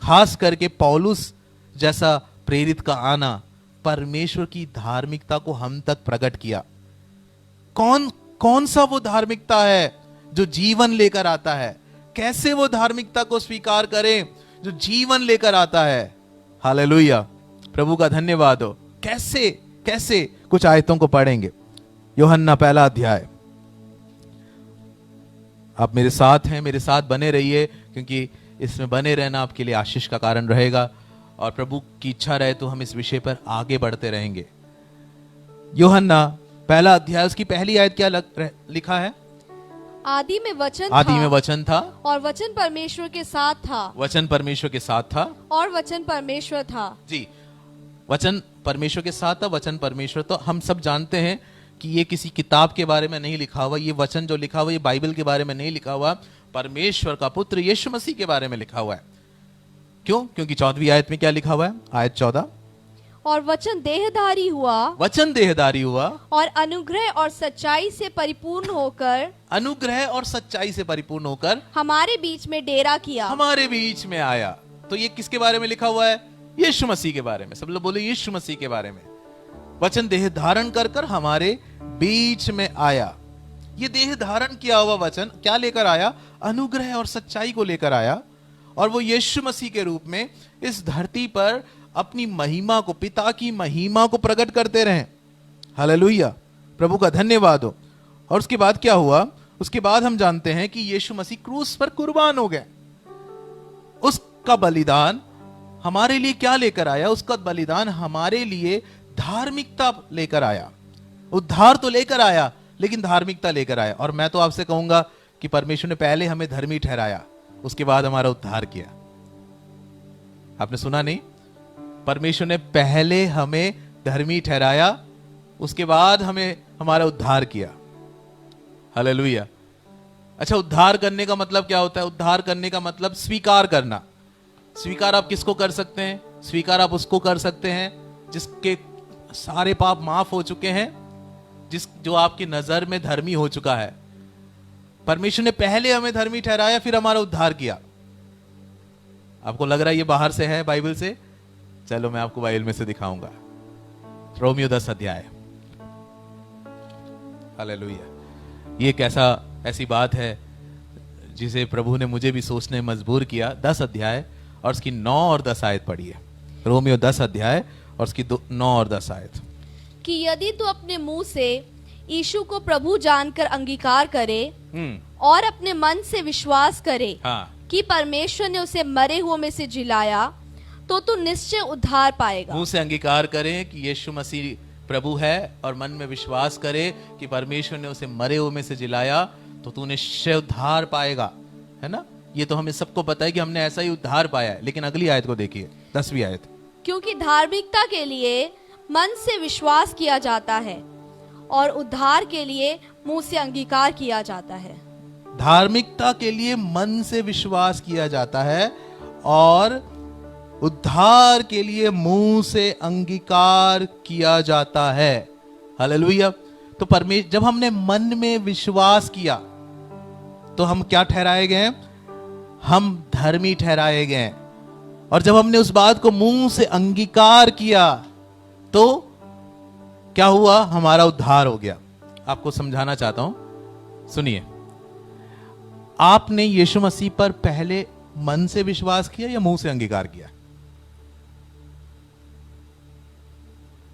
Speaker 1: खास करके पौलुस जैसा प्रेरित का आना परमेश्वर की धार्मिकता को हम तक प्रकट किया। कौन सा वो धार्मिकता है जो जीवन लेकर आता है? कैसे वो धार्मिकता को स्वीकार करें जो जीवन लेकर आता है? हालेलुया, प्रभु का धन्यवाद हो। कैसे कुछ आयतों को पढ़ेंगे। यूहन्ना 1 अध्याय। आप मेरे साथ हैं, मेरे साथ बने रहिए, क्योंकि इसमें बने रहना आपके लिए आशीष का कारण रहेगा, और प्रभु की इच्छा रहे तो हम इस विषय पर आगे बढ़ते रहेंगे। यूहन्ना 1 अध्याय, उसकी पहली आयत क्या लिखा है?
Speaker 2: आदि में वचन
Speaker 1: आदि में वचन था,
Speaker 2: और वचन परमेश्वर के साथ था,
Speaker 1: वचन परमेश्वर के साथ था,
Speaker 2: और वचन परमेश्वर था।
Speaker 1: जी, वचन परमेश्वर के साथ था, वचन परमेश्वर। तो हम सब जानते हैं कि ये किसी किताब के बारे में नहीं लिखा हुआ, ये वचन जो लिखा हुआ ये बाइबल के बारे में नहीं लिखा हुआ, परमेश्वर का पुत्र यीशु मसीह के बारे में लिखा हुआ है। क्यों? क्योंकि 14वीं आयत में क्या लिखा हुआ है? आयत 14,
Speaker 2: और वचन देहधारी हुआ,
Speaker 1: वचन देहधारी हुआ,
Speaker 2: और अनुग्रह और सच्चाई से परिपूर्ण होकर,
Speaker 1: अनुग्रह और सच्चाई से परिपूर्ण होकर
Speaker 2: हमारे बीच में डेरा किया।
Speaker 1: हमारे बीच में आया। तो ये किसके बारे में लिखा हुआ है? यीशु मसीह के बारे में। सब लोग बोले यीशु मसीह के बारे में। वचन देह धारण कर कर हमारे बीच में आया। ये देह धारण किया हुआ वचन क्या लेकर आया? अनुग्रह और सच्चाई को लेकर आया, और वो यीशु मसीह के रूप में इस धरती पर अपनी महिमा को, पिता की महिमा को प्रकट करते रहे। हालेलुया, प्रभु का धन्यवाद हो। और उसके बाद क्या हुआ? उसके बाद हम जानते हैं कि यीशु मसीह क्रूस पर कुर्बान हो गए। उसका बलिदान हमारे लिए क्या लेकर आया? उसका बलिदान हमारे लिए धार्मिकता लेकर आया। उद्धार तो लेकर आया, लेकिन धार्मिकता लेकर आया। और मैं तो आपसे कहूंगा कि परमेश्वर ने पहले हमें धर्मी ठहराया, उसके बाद हमारा उद्धार किया। आपने सुना नहीं? परमेश्वर ने पहले हमें धर्मी ठहराया, उसके बाद हमें हमारा उद्धार किया। हालेलुया। अच्छा, उद्धार करने का मतलब क्या होता है? उद्धार करने का मतलब स्वीकार करना। स्वीकार आप किसको कर सकते हैं? स्वीकार आप उसको कर सकते हैं जिसके सारे पाप माफ हो चुके हैं, जो आपकी नजर में धर्मी हो चुका है। परमेश्वर ने पहले हमें धर्मी ठहराया, फिर हमारा उद्धार किया। आपको लग रहा है ये बाहर से है बाइबल से? चलो मैं आपको बाइबल में से दिखाऊंगा। रोमियो 10 अध्याय। हालेलुया। ये ऐसी बात है जिसे प्रभु ने मुझे भी सोचने में मजबूर किया। 10 अध्याय और उसकी 9 और 10 आयत पढ़िए। रोमियो 10 अध्याय और उसकी 9 और 10 आयत।
Speaker 2: कि यदि तू अपने मुंह से यीशु को प्रभु जानकर अंगीकार करे और अपने मन से विश्वास करे
Speaker 1: हाँ।
Speaker 2: कि परमेश्वर ने उसे मरे हुओं में से जिलाया, तो तू निश्चय उद्धार पाएगा।
Speaker 1: मुंह से अंगीकार करें कि यीशु मसीह प्रभु है और मन में विश्वास करे कि परमेश्वर ने उसे मरे हुए में से जिलाया, तो तू निश्चय उद्धार पाएगा। है ना? ये तो हमें सबको पता है कि हमने ऐसा ही उद्धार पाया है। लेकिन अगली आयत को देखिए, 10वीं आयत।
Speaker 2: क्योंकि धार्मिकता के लिए मन से विश्वास किया जाता है और उद्धार के लिए मुंह से अंगीकार किया जाता है।
Speaker 1: धार्मिकता के लिए मन से विश्वास किया जाता है और उद्धार के लिए मुंह से अंगीकार किया जाता है। हालेलुया। तो परमेश्वर, जब हमने मन में विश्वास किया तो हम क्या ठहराए गए? हम धर्मी ठहराए गए। और जब हमने उस बात को मुंह से अंगीकार किया तो क्या हुआ? हमारा उद्धार हो गया। आपको समझाना चाहता हूं, सुनिए। आपने यीशु मसीह पर पहले मन से विश्वास किया या मुंह से अंगीकार किया?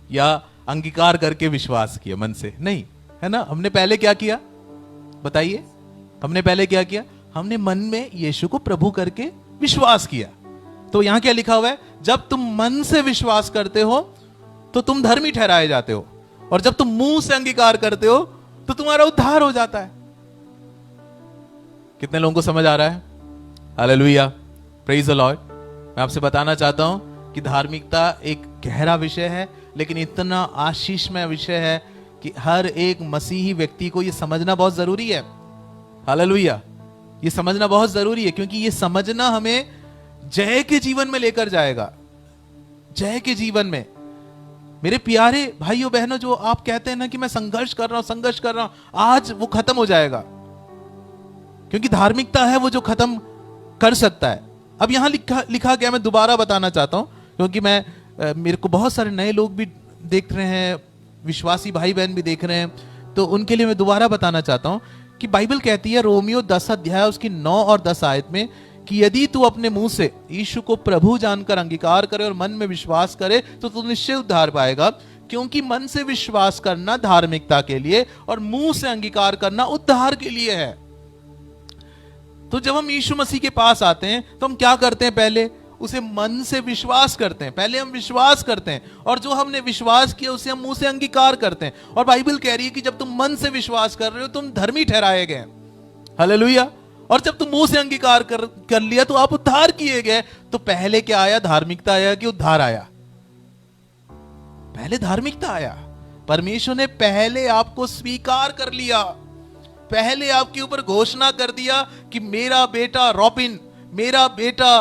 Speaker 1: या अंगीकार करके विश्वास किया मन से? नहीं, है ना? हमने पहले क्या किया बताइए? हमने पहले क्या किया? हमने मन में यीशु को प्रभु करके विश्वास किया। तो यहां क्या लिखा हुआ है? जब तुम मन से विश्वास करते हो तो तुम धर्मी ठहराए जाते हो, और जब तुम मुंह से अंगीकार करते हो तो तुम्हारा उद्धार हो जाता है। कितने लोगों को समझ आ रहा है? Hallelujah, praise the Lord. मैं आपसे बताना चाहता हूं कि धार्मिकता एक गहरा विषय है, लेकिन इतना आशीषमय विषय है कि हर एक मसीही व्यक्ति को यह समझना बहुत जरूरी है। हालेलुया, ये समझना बहुत जरूरी है, क्योंकि ये समझना हमें जय के जीवन में लेकर जाएगा। जय के जीवन में मेरे प्यारे भाइयों बहनों, जो आप कहते हैं ना कि मैं संघर्ष कर रहा हूं, आज वो खत्म हो जाएगा, क्योंकि धार्मिकता है वो जो खत्म कर सकता है। अब यहां लिखा गया, मैं दोबारा बताना चाहता हूं, क्योंकि मेरे को बहुत सारे नए लोग भी देख रहे हैं, विश्वासी भाई बहन भी देख रहे हैं, तो उनके लिए मैं दोबारा बताना चाहता हूं कि बाइबल कहती है रोमियो 10 अध्याय उसकी 9 और 10 आयत में कि यदि तू अपने मुंह से यीशु को प्रभु जानकर अंगीकार करे और मन में विश्वास करे तो तू निश्चय उद्धार पाएगा, क्योंकि मन से विश्वास करना धार्मिकता के लिए और मुंह से अंगीकार करना उद्धार के लिए है। तो जब हम यीशु मसीह के पास आते हैं तो हम क्या करते हैं? पहले उसे मन से विश्वास करते हैं। पहले हम विश्वास करते हैं, और जो हमने विश्वास किया उसे हम मुंह से अंगीकार करते हैं। और बाइबल कह रही है कि जब तुम मन से विश्वास कर रहे हो तुम धर्मी ठहराए गए। हालेलुया। और जब तुम मुंह से अंगीकार कर लिया तो आप उद्धार किए गए। तो पहले क्या आया? धार्मिकता आया कि उद्धार आया? पहले धार्मिकता आया। परमेश्वर ने पहले आपको स्वीकार कर लिया, पहले आपके ऊपर घोषणा कर दिया कि मेरा बेटा रॉबिन, मेरा बेटा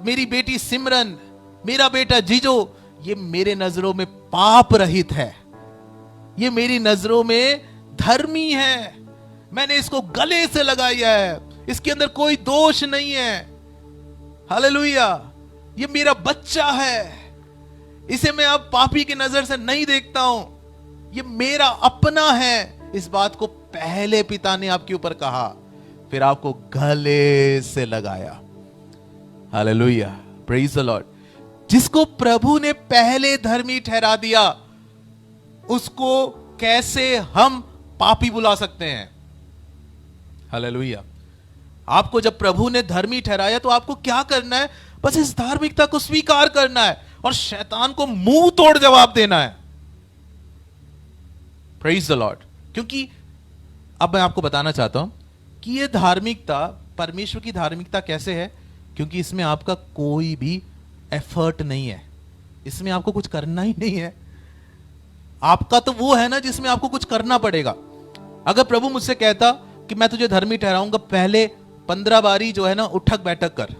Speaker 1: मेरी बेटी सिमरन, मेरा बेटा जीजो, ये मेरे नजरों में पाप रहित है, ये मेरी नजरों में धर्मी है, मैंने इसको गले से लगाया है, इसके अंदर कोई दोष नहीं है। हालेलुया, ये मेरा बच्चा है, इसे मैं अब पापी की नजर से नहीं देखता हूं, ये मेरा अपना है। इस बात को पहले पिता ने आपके ऊपर कहा, फिर आपको गले से लगाया। Hallelujah, praise the Lord. जिसको प्रभु ने पहले धर्मी ठहरा दिया उसको कैसे हम पापी बुला सकते हैं? हालेलुया। आपको जब प्रभु ने धर्मी ठहराया तो आपको क्या करना है? बस इस धार्मिकता को स्वीकार करना है और शैतान को मुंह तोड़ जवाब देना है। Praise the Lord. क्योंकि अब मैं आपको बताना चाहता हूं कि यह धार्मिकता, परमेश्वर की धार्मिकता कैसे है, क्योंकि इसमें आपका कोई भी एफर्ट नहीं है, इसमें आपको कुछ करना ही नहीं है। आपका तो वो है ना जिसमें आपको कुछ करना पड़ेगा। अगर प्रभु मुझसे कहता कि मैं तुझे धर्मी ठहराऊंगा, पहले 15 बारी जो है ना उठक बैठक कर,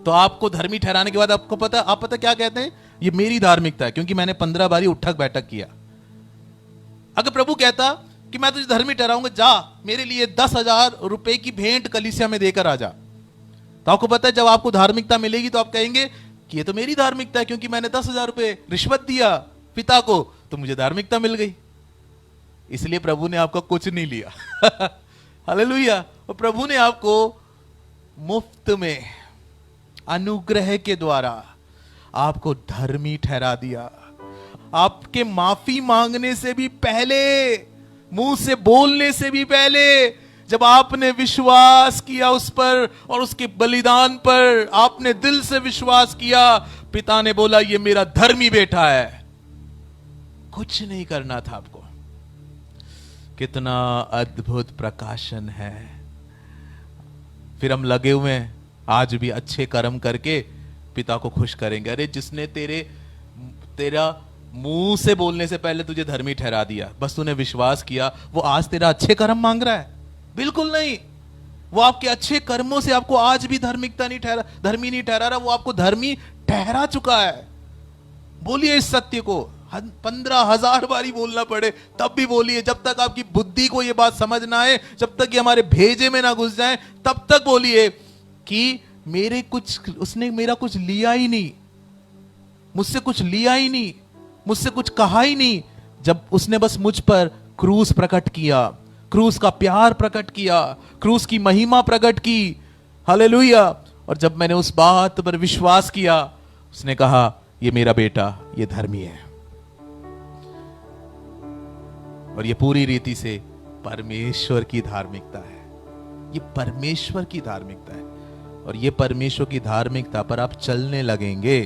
Speaker 1: तो आपको धर्मी ठहराने के बाद आपको पता क्या कहते हैं? ये मेरी धार्मिकता है, क्योंकि मैंने 15 बारी उठक बैठक किया। अगर प्रभु कहता कि मैं तुझे धर्मी ठहराऊंगा, जा मेरे लिए 10,000 रुपए की भेंट कलीसिया में देकर आ जा, तो आपको पता है जब आपको धार्मिकता मिलेगी तो आप कहेंगे कि ये तो मेरी धार्मिकता है, क्योंकि मैंने 10,000 रुपए रिश्वत दिया पिता को तो मुझे धार्मिकता मिल गई। इसलिए प्रभु ने आपका कुछ नहीं लिया। हालेलुया। और प्रभु ने आपको मुफ्त में अनुग्रह के द्वारा आपको धर्मी ठहरा दिया। आपके माफी मांगने से भी पहले, मुंह से बोलने से भी पहले, जब आपने विश्वास किया उस पर और उसके बलिदान पर, आपने दिल से विश्वास किया, पिता ने बोला ये मेरा धर्मी बेटा है। कुछ नहीं करना था आपको। कितना अद्भुत प्रकाशन है। फिर हम लगे हुए हैं आज भी अच्छे कर्म करके पिता को खुश करेंगे। अरे जिसने तेरा मुंह से बोलने से पहले तुझे धर्मी ठहरा दिया, बस तूने विश्वास किया, वो आज तेरा अच्छे कर्म मांग रहा है? बिल्कुल नहीं। वो आपके अच्छे कर्मों से आपको आज भी धर्मी नहीं ठहरा रहा, वो आपको धर्मी ठहरा चुका है। बोलिए इस सत्य को 15,000 बारी बोलना पड़े तब भी बोलिए, जब तक आपकी बुद्धि को यह बात समझ ना आए, जब तक ये हमारे भेजे में ना घुस जाए, तब तक बोलिए कि उसने मेरा कुछ लिया ही नहीं, मुझसे कुछ लिया ही नहीं, मुझसे कुछ कहा ही नहीं। जब उसने बस मुझ पर क्रूस प्रकट किया, क्रूस का प्यार प्रकट किया, क्रूस की महिमा प्रकट की। हालेलुया। और जब मैंने उस बात पर विश्वास किया, उसने कहा ये मेरा बेटा, ये धर्मी है। और ये पूरी रीति से परमेश्वर की धार्मिकता है। ये परमेश्वर की धार्मिकता है। और ये परमेश्वर की धार्मिकता पर आप चलने लगेंगे,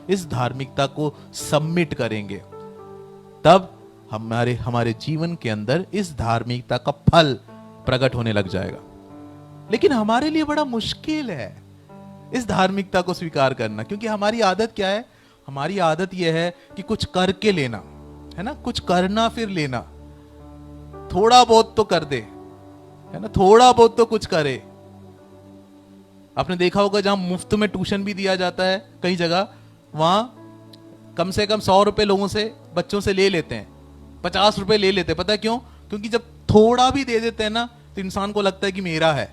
Speaker 1: इस धार्मिकता को सबमिट करेंगे, तब हमारे जीवन के अंदर इस धार्मिकता का फल प्रकट होने लग जाएगा। लेकिन हमारे लिए बड़ा मुश्किल है इस धार्मिकता को स्वीकार करना, क्योंकि हमारी आदत क्या है? हमारी आदत यह है कि कुछ करके लेना, है ना, कुछ करना फिर लेना। थोड़ा बहुत तो कर दे, है ना, थोड़ा बहुत तो कुछ करे। आपने देखा होगा जहां मुफ्त में ट्यूशन भी दिया जाता है कई जगह, वहां कम से कम 100 रुपए लोगों से, बच्चों से ले लेते हैं, 50 रुपए ले लेते हैं। पता है क्यों? क्योंकि जब थोड़ा भी दे देते हैं ना तो इंसान को लगता है कि मेरा है।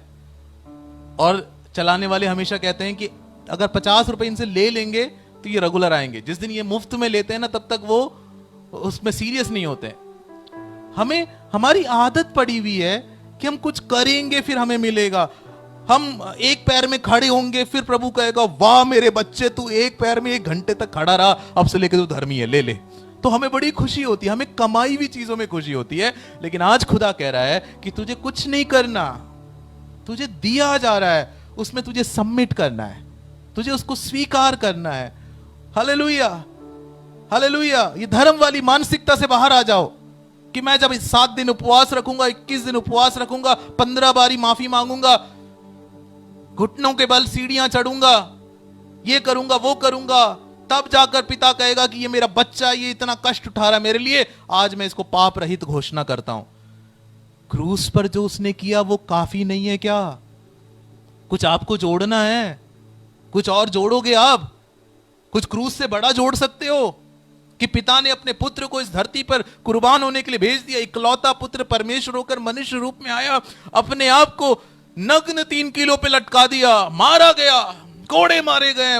Speaker 1: और चलाने वाले हमेशा कहते हैं कि अगर 50 रुपए इनसे ले लेंगे तो ये रेगुलर आएंगे। जिस दिन ये मुफ्त में लेते हैं ना, तब तक वो उसमें सीरियस नहीं होते। हमारी आदत पड़ी हुई है कि हम कुछ करेंगे फिर हमें मिलेगा। हम एक पैर में खड़े होंगे फिर प्रभु कहेगा वाह मेरे बच्चे, तू एक पैर में 1 घंटे तक खड़ा रहा, अब से लेकर तू धर्मी है, ले ले। तो हमें बड़ी खुशी होती है, हमें कमाई हुई चीजों में खुशी होती है। लेकिन आज खुदा कह रहा है कि तुझे कुछ नहीं करना, तुझे दिया जा रहा है, उसमें तुझे सबमिट करना है, तुझे उसको स्वीकार करना है। Hallelujah, hallelujah. ये धर्म वाली मानसिकता से बाहर आ जाओ कि मैं जब 7 दिन उपवास रखूंगा, 21 दिन उपवास रखूंगा, 15 बारी माफी मांगूंगा, घुटनों के बल सीढ़ियां चढ़ूंगा, ये करूंगा वो करूंगा, तब जाकर पिता कहेगा कि ये मेरा बच्चा, ये इतना कष्ट उठा रहा है मेरे लिए, आज मैं इसको पाप रहित घोषणा करता हूं। क्रूस पर जो उसने किया वो काफी नहीं है क्या? कुछ आपको जोड़ना है, कुछ और जोड़ोगे आप? कुछ क्रूस से बड़ा जोड़ सकते हो कि पिता ने अपने पुत्र को इस धरती पर कुर्बान होने के लिए भेज दिया। इकलौता पुत्र परमेश्वर होकर मनुष्य रूप में आया, अपने आप को नग्न 3 किलो पे लटका दिया, मारा गया, कोड़े मारे गए,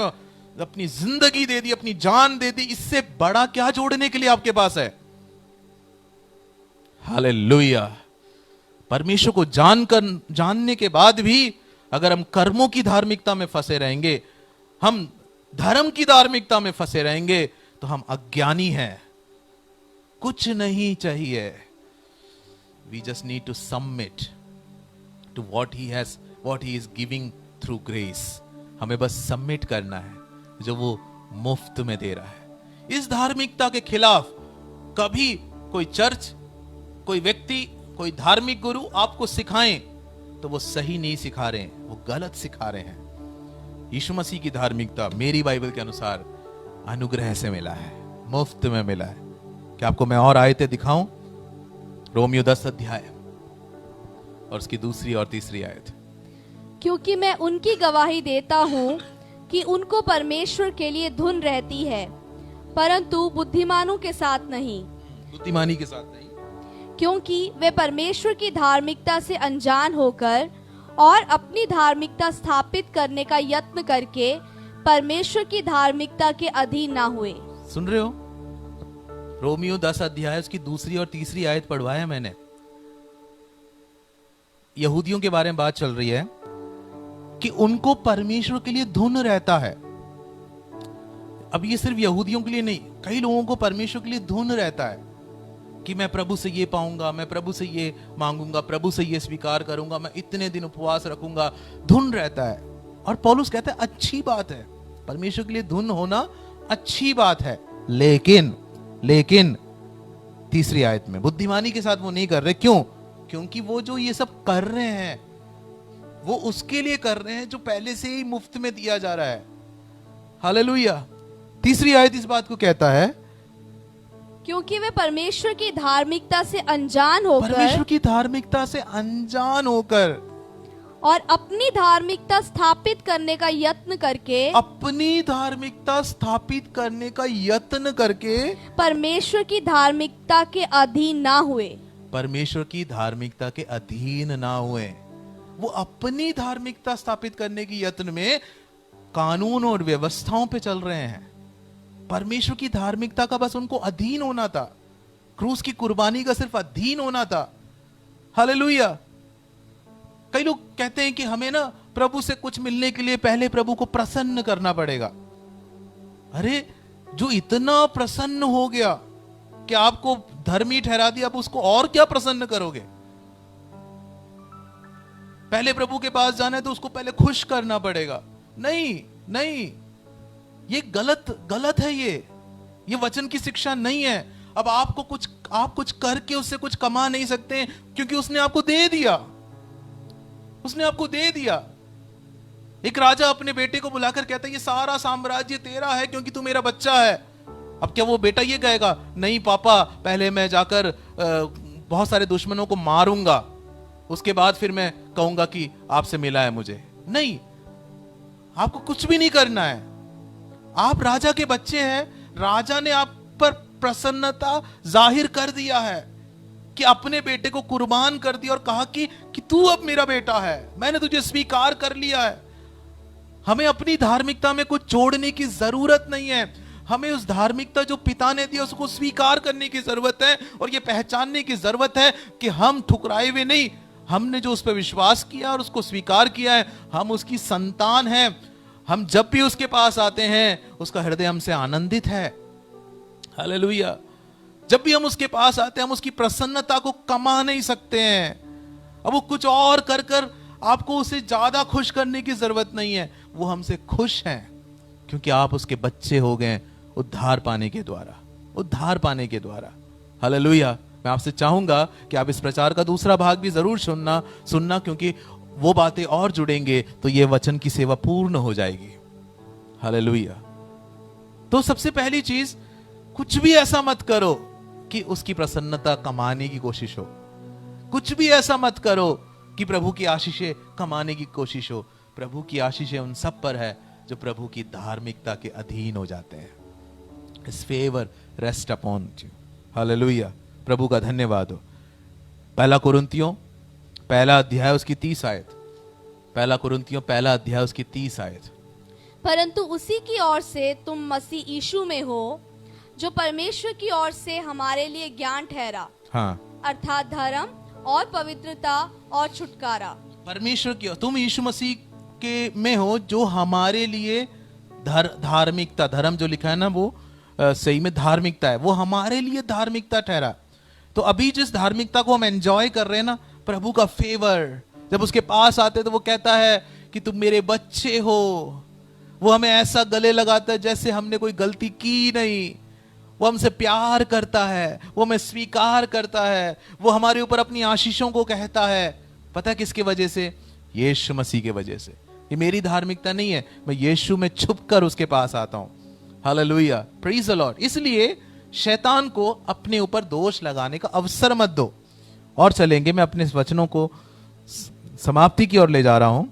Speaker 1: अपनी जिंदगी दे दी, अपनी जान दे दी। इससे बड़ा क्या जोड़ने के लिए आपके पास है? हालेलुया। परमेश्वर को जानने के बाद भी अगर हम कर्मों की धार्मिकता में फंसे रहेंगे, हम धर्म की धार्मिकता में फंसे रहेंगे, तो हम अज्ञानी हैं। कुछ नहीं चाहिए। We just need to submit to what he is giving through grace. हमें बस सबमिट करना है जो वो मुफ्त में दे रहा है। इस धार्मिकता के खिलाफ कभी कोई चर्च, कोई व्यक्ति, कोई धार्मिक गुरु आपको सिखाएं तो वो सही नहीं सिखा रहे हैं, वो गलत सिखा रहे हैं। यीशु मसीह की धार्मिकता मेरी बाइबल के अनुसार अनुग्रह से मिला है, मुफ्त में मिला है। क्या आपको मैं और आयतें दिखाऊं? रोमियो 10 अध्याय और उसकी 2 और 3 आयत।
Speaker 2: क्योंकि मैं उनकी गवाही देता हूँ कि उनको परमेश्वर के लिए धुन रहती है, परंतु बुद्धिमानों के साथ नहीं।
Speaker 1: बुद्धिमानी के साथ नहीं,
Speaker 2: क्योंकि वे परमेश्वर की धार्मिकता से अनजान होकर और अपनी धार्मिकता स्थापित करने का यत्न करके परमेश्वर की धार्मिकता के अधीन ना हुए।
Speaker 1: सुन रहे हो? रोमियो 10 अध्याय उसकी 2 और 3 आयत पढ़वाया मैंने। यहूदियों के बारे में बात चल रही है कि उनको परमेश्वर के लिए धुन रहता है। अब ये सिर्फ यहूदियों के लिए नहीं, कई लोगों को परमेश्वर के लिए धुन रहता है कि मैं प्रभु से ये पाऊंगा, मैं प्रभु से ये मांगूंगा, प्रभु से ये स्वीकार करूंगा, मैं इतने दिन उपवास रखूंगा, धुन रहता है। और पौलुस कहता है अच्छी बात है, परमेश्वर के लिए धुन होना अच्छी बात है, लेकिन 3 आयत में बुद्धिमानी के साथ वो नहीं कर रहे। क्यों? क्योंकि वो जो ये सब कर रहे हैं वो उसके लिए कर रहे हैं जो पहले से ही मुफ्त में दिया जा रहा है। हालेलुया। 3 आयत इस बात को कहता है,
Speaker 2: क्योंकि वे परमेश्वर की धार्मिकता से अनजान होकर और अपनी धार्मिकता स्थापित करने का यत्न करके परमेश्वर की धार्मिकता के अधीन ना हुए।
Speaker 1: परमेश्वर की धार्मिकता के अधीन ना हुए। वो अपनी धार्मिकता स्थापित करने की यत्न में कानून और व्यवस्थाओं पे चल रहे हैं। परमेश्वर की धार्मिकता का बस उनको अधीन होना था, क्रूस की कुर्बानी का सिर्फ अधीन होना था। हालेलुया। कई लोग कहते हैं कि हमें ना प्रभु से कुछ मिलने के लिए पहले प्रभु को प्रसन्न करना पड़ेगा। अरे जो इतना प्रसन्न हो गया कि आपको धर्मी ठहरा दिया, आप उसको और क्या प्रसन्न करोगे? पहले प्रभु के पास जाना है तो उसको पहले खुश करना पड़ेगा। नहीं, ये गलत है। ये वचन की शिक्षा नहीं है। अब आप कुछ करके उससे कुछ कमा नहीं सकते, क्योंकि उसने आपको दे दिया। एक राजा अपने बेटे को बुलाकर कहता है ये सारा साम्राज्य तेरा है क्योंकि तू मेरा बच्चा है। अब क्या वो बेटा ये कहेगा, नहीं पापा, पहले मैं जाकर बहुत सारे दुश्मनों को मारूंगा, उसके बाद फिर मैं कहूंगा कि आपसे मिला है मुझे? नहीं, आपको कुछ भी नहीं करना है। आप राजा के बच्चे हैं। राजा ने आप पर प्रसन्नता जाहिर कर दिया है कि अपने बेटे को कुर्बान कर दिया और कहा कि तू अब मेरा बेटा है, मैंने तुझे स्वीकार कर लिया है। हमें अपनी धार्मिकता में कुछ जोड़ने की जरूरत नहीं है। हमें उस धार्मिकता जो पिता ने दिया उसको स्वीकार करने की जरूरत है और ये पहचानने की जरूरत है कि हम ठुकराए हुए नहीं, हमने जो उस पर विश्वास किया और उसको स्वीकार किया है, हम उसकी संतान हैं। हम जब भी उसके पास आते हैं उसका हृदय हमसे आनंदित है। हालेलुया। जब भी हम उसके पास आते हैं हम उसकी प्रसन्नता को कमा नहीं सकते हैं। अब वो कुछ और कर आपको उसे ज्यादा खुश करने की जरूरत नहीं है। वो हमसे खुश हैं क्योंकि आप उसके बच्चे हो गए उद्धार पाने के द्वारा। हालेलुया। मैं आपसे चाहूंगा कि आप इस प्रचार का दूसरा भाग भी जरूर सुनना, क्योंकि वो बातें और जुड़ेंगे तो ये वचन की सेवा पूर्ण हो जाएगी। हालेलुया। तो सबसे पहली चीज, कुछ भी ऐसा मत करो कि उसकी प्रसन्नता कमाने की कोशिश हो। कुछ भी ऐसा मत करो कि प्रभु की आशीषें कमाने की कोशिश हो। प्रभु की आशीषें उन सब पर है जो प्रभु की धार्मिकता के अधीन हो जाते हैं। His favor rest upon you. Hallelujah. प्रभु का धन्यवाद हो। 1 कुरिन्थियों 1 अध्याय उसकी 30 आयत। 1 कुरिन्थियों 1 अध्याय उसकी 30 आयत।
Speaker 2: परंतु उसी की ओर से तुम मसीह यीशु में हो, जो परमेश्वर की ओर से हमारे लिए ज्ञान ठहरा,
Speaker 1: हाँ,
Speaker 2: अर्थात धर्म और पवित्रता और छुटकारा।
Speaker 1: परमेश्वर की, तुम यीशु मसीह के में हो जो हमारे लिए धार्मिकता, धर्म जो लिखा है ना वो सही में धार्मिकता है, वो हमारे लिए धार्मिकता ठहरा। तो अभी जिस धार्मिकता को हम एंजॉय कर रहे हैं ना, प्रभु का फेवर, जब उसके पास आते तो वो कहता है कि तुम मेरे बच्चे हो। वो हमें ऐसा गले लगाता है जैसे हमने कोई गलती की नहीं। वो हमसे प्यार करता है, वो हमें स्वीकार करता है, वो हमारे ऊपर अपनी आशीषों को कहता है। पता है किसके वजह से? यीशु मसीह के वजह से। ये मेरी धार्मिकता नहीं है, मैं यीशु में छुपकर उसके पास आता हूं। Hallelujah, praise the Lord. इसलिए शैतान को अपने ऊपर दोष लगाने का अवसर मत दो। और चलेंगे, मैं अपने वचनों को समाप्ति की ओर ले जा रहा हूं।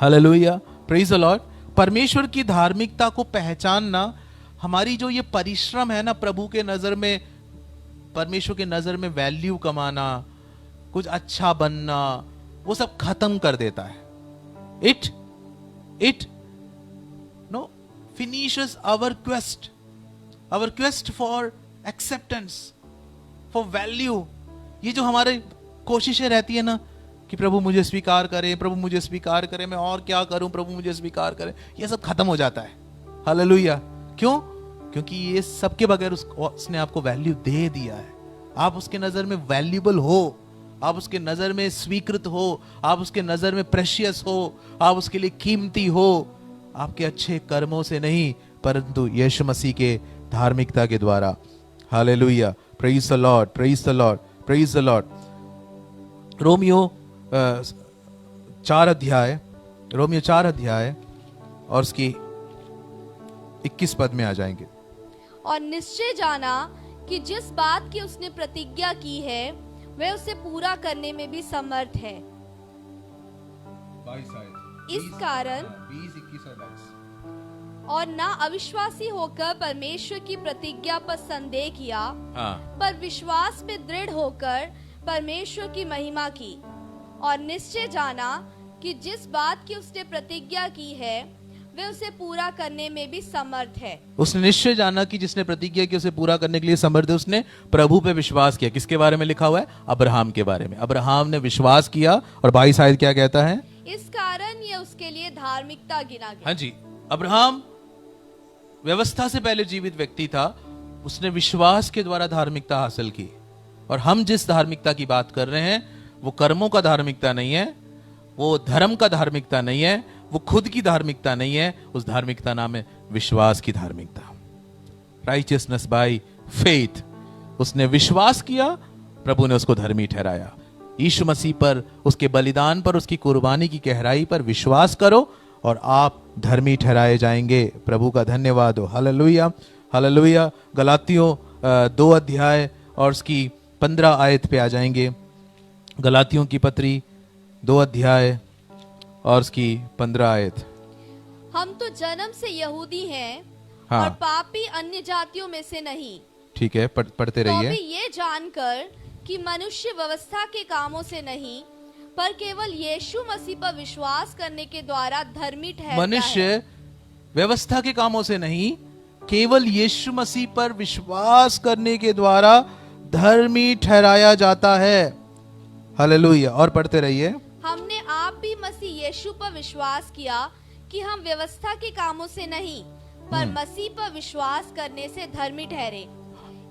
Speaker 1: Hallelujah, praise the Lord. परमेश्वर की धार्मिकता को पहचानना, हमारी जो ये परिश्रम है ना, प्रभु के नजर में, परमेश्वर के नजर में वैल्यू कमाना, कुछ अच्छा बनना, वो सब खत्म कर देता है। It no finishes our quest for acceptance, for value। ये जो हमारे कोशिशें रहती है ना कि प्रभु मुझे स्वीकार करे, प्रभु मुझे स्वीकार करे, मैं और क्या करूं, प्रभु मुझे स्वीकार करे, ये सब खत्म हो जाता है। हालेलुया। क्यों? क्योंकि ये सबके बगैर उसने आपको वैल्यू दे दिया है। आप उसके नजर में वैल्यूबल हो, आप उसके नजर में स्वीकृत हो, आप उसके नजर में प्रेशियस हो, आप उसके लिए कीमती हो, आपके अच्छे कर्मों से नहीं परंतु यीशु मसीह के धार्मिकता के द्वारा। Hallelujah. Praise the Lord, praise the Lord, praise the Lord. Romeo 4 अध्याय और उसकी 21 पद में आ जाएंगे।
Speaker 2: और निश्चय जाना कि जिस बात की उसने प्रतिज्ञा की है वह उसे पूरा करने में भी समर्थ है। इस कारण और ना अविश्वासी होकर परमेश्वर की प्रतिज्ञा पर संदेह किया, पर विश्वास में दृढ़ होकर परमेश्वर की महिमा की। और निश्चय जाना कि जिस बात की उसने प्रतिज्ञा की है वे उसे पूरा करने में भी समर्थ है।
Speaker 1: उसने निश्चय जाना कि जिसने प्रतिज्ञा की उसे पूरा करने के लिए समर्थ है। उसने प्रभु पे विश्वास किया। किसके बारे में लिखा हुआ है? अब्राहम के बारे में। अब्राहम ने विश्वास किया और 22 आयत क्या कहता है?
Speaker 2: इस कारण ये उसके लिए धार्मिकता गिना गया।
Speaker 1: हाँ जी, अब्राहम व्यवस्था से पहले जीवित व्यक्ति था, उसने विश्वास के द्वारा धार्मिकता हासिल की। और हम जिस धार्मिकता की बात कर रहे हैं वो कर्मों का धार्मिकता नहीं है, वो धर्म का धार्मिकता नहीं है, वो खुद की धार्मिकता नहीं है। उस धार्मिकता नाम है विश्वास की धार्मिकता। Righteousness by faith. उसने विश्वास किया, प्रभु ने उसको धर्मी ठहराया। यीशु मसीह पर, उसके बलिदान पर, उसकी कुर्बानी की गहराई पर विश्वास करो और आप धर्मी ठहराए जाएंगे। प्रभु का धन्यवाद हो। Hallelujah, hallelujah. गलातियों 2 अध्याय और उसकी 15 आयत पे आ जाएंगे। गलातियों की पत्री 2 अध्याय और उसकी 15 आयत।
Speaker 2: हम तो जन्म से यहूदी हैं,
Speaker 1: हाँ।
Speaker 2: और पापी अन्य जातियों में से नहीं।
Speaker 1: ठीक है, पढ़ते
Speaker 2: तो
Speaker 1: रहिए।
Speaker 2: भी ये जानकर कि मनुष्य व्यवस्था के कामों से नहीं पर केवल यीशु मसीह पर विश्वास करने के द्वारा धर्मी ठहरता है।
Speaker 1: मनुष्य व्यवस्था के कामों से नहीं, केवल यीशु मसीह पर विश्वास करने के द्वारा धर्मी ठहराया जाता है। हालेलुया। और पढ़ते रहिए।
Speaker 2: हमने आप भी मसीह यीशु पर विश्वास किया कि हम व्यवस्था के कामों से नहीं पर मसीह पर विश्वास करने से धर्मी ठहरे,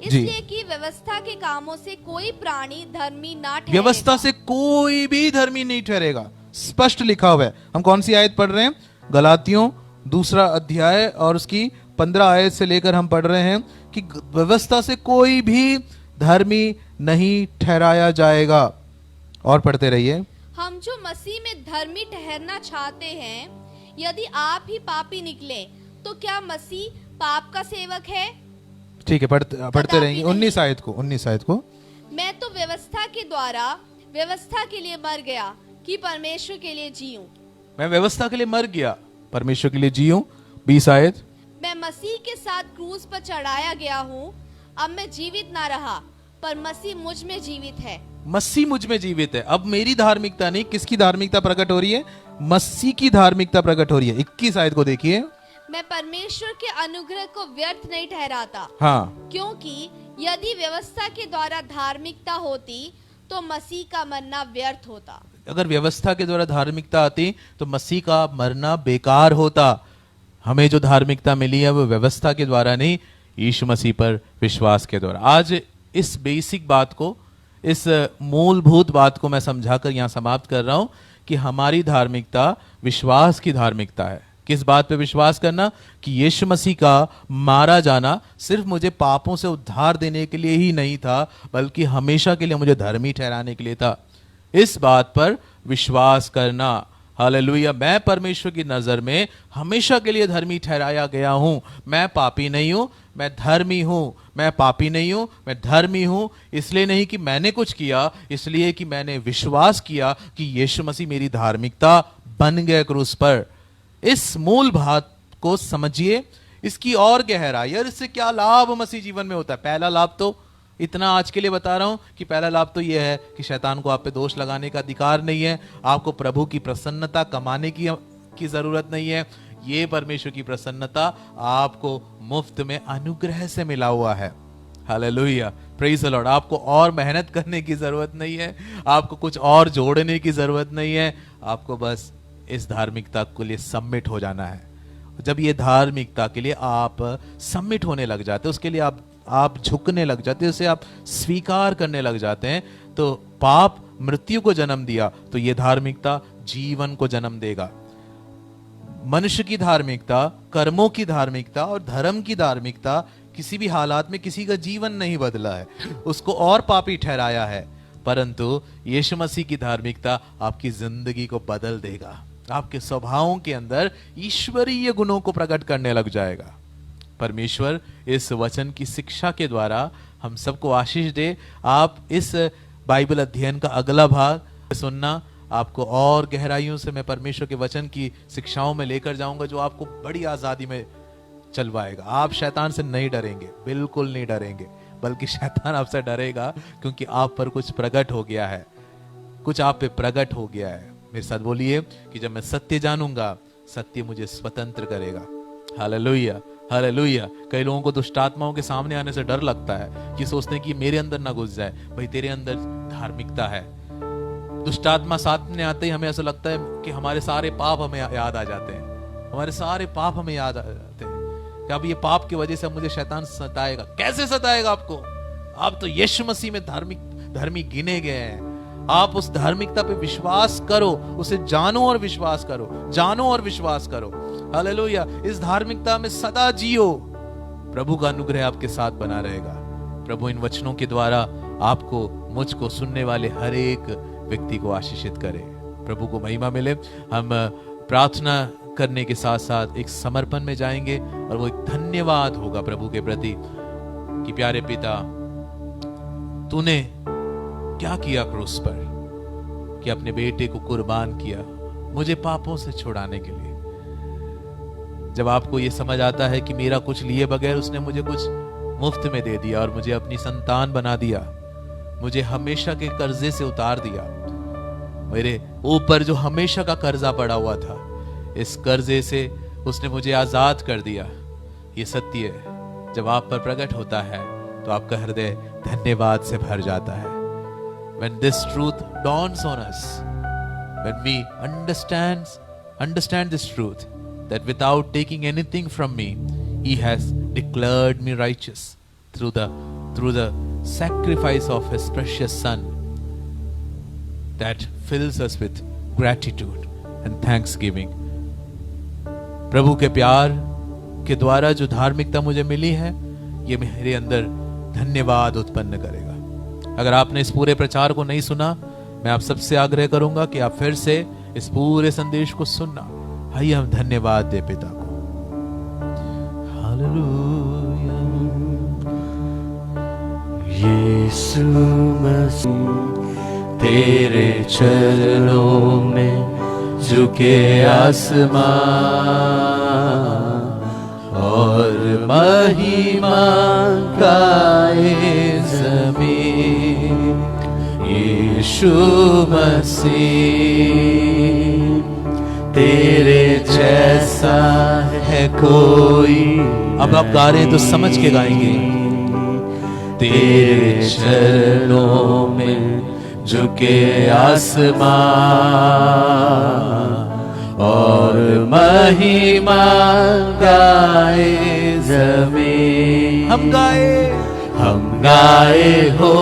Speaker 2: इसलिए कि व्यवस्था के कामों से कोई प्राणी धर्मी ना ठहरेगा।
Speaker 1: व्यवस्था से कोई भी धर्मी नहीं ठहरेगा, स्पष्ट लिखा हुआ है। हम कौन सी आयत पढ़ रहे हैं? गलातियों 2 अध्याय और उसकी 15 आयत से लेकर हम पढ़ रहे हैं कि व्यवस्था से कोई भी धर्मी नहीं ठहराया जाएगा। और पढ़ते रहिए।
Speaker 2: हम जो मसीह में धर्मी ठहरना चाहते हैं, यदि आप ही पापी निकले तो क्या मसीह पाप का सेवक है?
Speaker 1: ठीक है, पढ़ते रहेंगे। 19 आयत को।
Speaker 2: मैं तो व्यवस्था के द्वारा व्यवस्था के लिए मर गया कि परमेश्वर के लिए जीऊं।
Speaker 1: मैं व्यवस्था के लिए मर गया, परमेश्वर के लिए जीऊं। 20 आयत।
Speaker 2: मैं मसीह के साथ क्रूस पर चढ़ाया गया हूँ। अब मैं जीवित ना रहा पर मसीह मुझ में जीवित है।
Speaker 1: मसीह मुझ में जीवित है। अब मेरी धार्मिकता नहीं, किसकी धार्मिकता प्रकट हो रही है? मसीह की धार्मिकता प्रकट हो रही है। 21 आयत को देखिए।
Speaker 2: मैं परमेश्वर के अनुग्रह को व्यर्थ नहीं ठहराता।
Speaker 1: हाँ।
Speaker 2: क्योंकि यदि व्यवस्था के द्वारा धार्मिकता होती तो मसीह का मरना व्यर्थ होता।
Speaker 1: अगर व्यवस्था के द्वारा धार्मिकता आती तो मसीह का मरना बेकार होता। हमें जो धार्मिकता मिली है वो व्यवस्था के द्वारा नहीं, यीशु मसीह पर विश्वास के द्वारा। आज इस बेसिक बात को, इस मूलभूत बात को मैं समझाकर यहाँ समाप्त कर रहा हूँ कि हमारी धार्मिकता विश्वास की धार्मिकता है। किस बात पे विश्वास करना? कि यीशु मसीह का मारा जाना सिर्फ मुझे पापों से उद्धार देने के लिए ही नहीं था, बल्कि हमेशा के लिए मुझे धर्मी ठहराने के लिए था। इस बात पर विश्वास करना। हालेलुया। मैं परमेश्वर की नजर में हमेशा के लिए धर्मी ठहराया गया हूं। मैं पापी नहीं हूं, मैं धर्मी हूं। मैं पापी नहीं हूं, मैं धर्मी हूं। इसलिए नहीं कि मैंने कुछ किया, इसलिए कि मैंने विश्वास किया कि यीशु मसीह मेरी धार्मिकता बन गए क्रूस पर। इस मूल बात को समझिए, इसकी और गहराई और इससे क्या लाभ मसीह जीवन में होता है। पहला लाभ तो इतना आज के लिए बता रहा हूं कि पहला लाभ तो यह है कि शैतान को आप पे दोष लगाने का अधिकार नहीं है। आपको प्रभु की प्रसन्नता कमाने की जरूरत नहीं है। ये परमेश्वर की प्रसन्नता आपको मुफ्त में अनुग्रह से मिला हुआ है। Hallelujah, praise the Lord. आपको और मेहनत करने की जरूरत नहीं है, आपको कुछ और जोड़ने की जरूरत नहीं है। आपको बस इस धार्मिकता के लिए सबमिट हो जाना है। जब ये धार्मिकता के लिए आप सबमिट होने लग जाते हैं, उसके लिए आप झुकने लग जाते हैं, उसे आप स्वीकार करने लग जाते हैं, तो पाप मृत्यु को जन्म दिया, तो ये धार्मिकता जीवन को जन्म देगा। मनुष्य की धार्मिकता, कर्मों की धार्मिकता और धर्म की धार्मिकता किसी भी हालात में किसी का जीवन नहीं बदला है, उसको और पापी ठहराया है। परंतु यीशु मसीह की धार्मिकता आपकी जिंदगी को बदल देगा। आपके स्वभावों के अंदर ईश्वरीय गुणों को प्रकट करने लग जाएगा। परमेश्वर इस वचन की शिक्षा के द्वारा हम सबको आशीष दे। आप इस बाइबल अध्ययन का अगला भाग सुनना, आपको और गहराइयों से मैं परमेश्वर के वचन की शिक्षाओं में लेकर जाऊंगा, जो आपको बड़ी आजादी में चलवाएगा। आप शैतान से नहीं डरेंगे, बिल्कुल नहीं डरेंगे, बल्कि शैतान आपसे डरेगा, क्योंकि आप पर कुछ प्रकट हो गया है, कुछ आप पे प्रकट हो गया है। मेरे साथ बोलिए कि जब मैं सत्य जानूंगा, सत्य मुझे स्वतंत्र करेगा। Hallelujah, hallelujah. कई लोगों को दुष्ट आत्माओं के सामने आने से डर लगता है, कि सोचते हैं कि मेरे अंदर ना घुस जाए। भाई, तेरे अंदर धार्मिकता है। दुष्ट आत्मा सामने आते ही हमें ऐसा लगता है कि हमारे सारे पाप हमें याद आ जाते हैं, हमारे सारे पाप हमें याद आ जाते हैं कि अब ये पाप की वजह से मुझे शैतान सताएगा। कैसे सताएगा आपको? आप तो यीशु मसीह में धर्मी गिने गए हैं। आप उस धार्मिकता पे विश्वास करो, उसे जानो और विश्वास करो, जानो और विश्वास करो। हालेलुया। इस धार्मिकता में सदा जियो। प्रभु का अनुग्रह आपके साथ बना रहेगा। प्रभु इन वचनों के द्वारा आपको, मुझको, सुनने वाले हर एक व्यक्ति को आशीषित करे। प्रभु को महिमा मिले। हम प्रार्थना करने के साथ साथ एक समर्पण में जाएंगे, और वो एक धन्यवाद होगा प्रभु के प्रति कि प्यारे पिता, तूने क्या किया क्रूस पर, कि अपने बेटे को कुर्बान किया मुझे पापों से छुड़ाने के लिए। जब आपको ये समझ आता है कि मेरा कुछ लिए बगैर उसने मुझे कुछ मुफ्त में दे दिया और मुझे अपनी संतान बना दिया, मुझे हमेशा के कर्जे से उतार दिया, मेरे ऊपर जो हमेशा का कर्जा पड़ा हुआ था, इस कर्जे से उसने मुझे आजाद कर दिया। ये सत्य जब आप पर प्रकट होता है तो आपका हृदय धन्यवाद से भर जाता है। When this truth dawns on us, when we understand this truth, that without taking anything from me, He has declared me righteous through the sacrifice of His precious Son, that fills us with gratitude and thanksgiving. प्रभु के प्यार के द्वारा जो धार्मिकता मुझे मिली है, ये मेरे अंदर धन्यवाद उत्पन्न करेगा। अगर आपने इस पूरे प्रचार को नहीं सुना, मैं आप सबसे आग्रह करूंगा कि आप फिर से इस पूरे संदेश को सुनना। आइए हम धन्यवाद दे पिता को। हालेलुया।
Speaker 3: यीशु मसीह तेरे चरणों में झुके आसमां और महिमा गाए ज़मीन। यीशु मसीह तेरे जैसा है कोई।
Speaker 1: अब आप गा रहे हैं तो समझ के गाएंगे।
Speaker 3: तेरे चरणों में झुके आसमां और महिमा गाए ज़मीन।
Speaker 1: हम गाए
Speaker 3: हो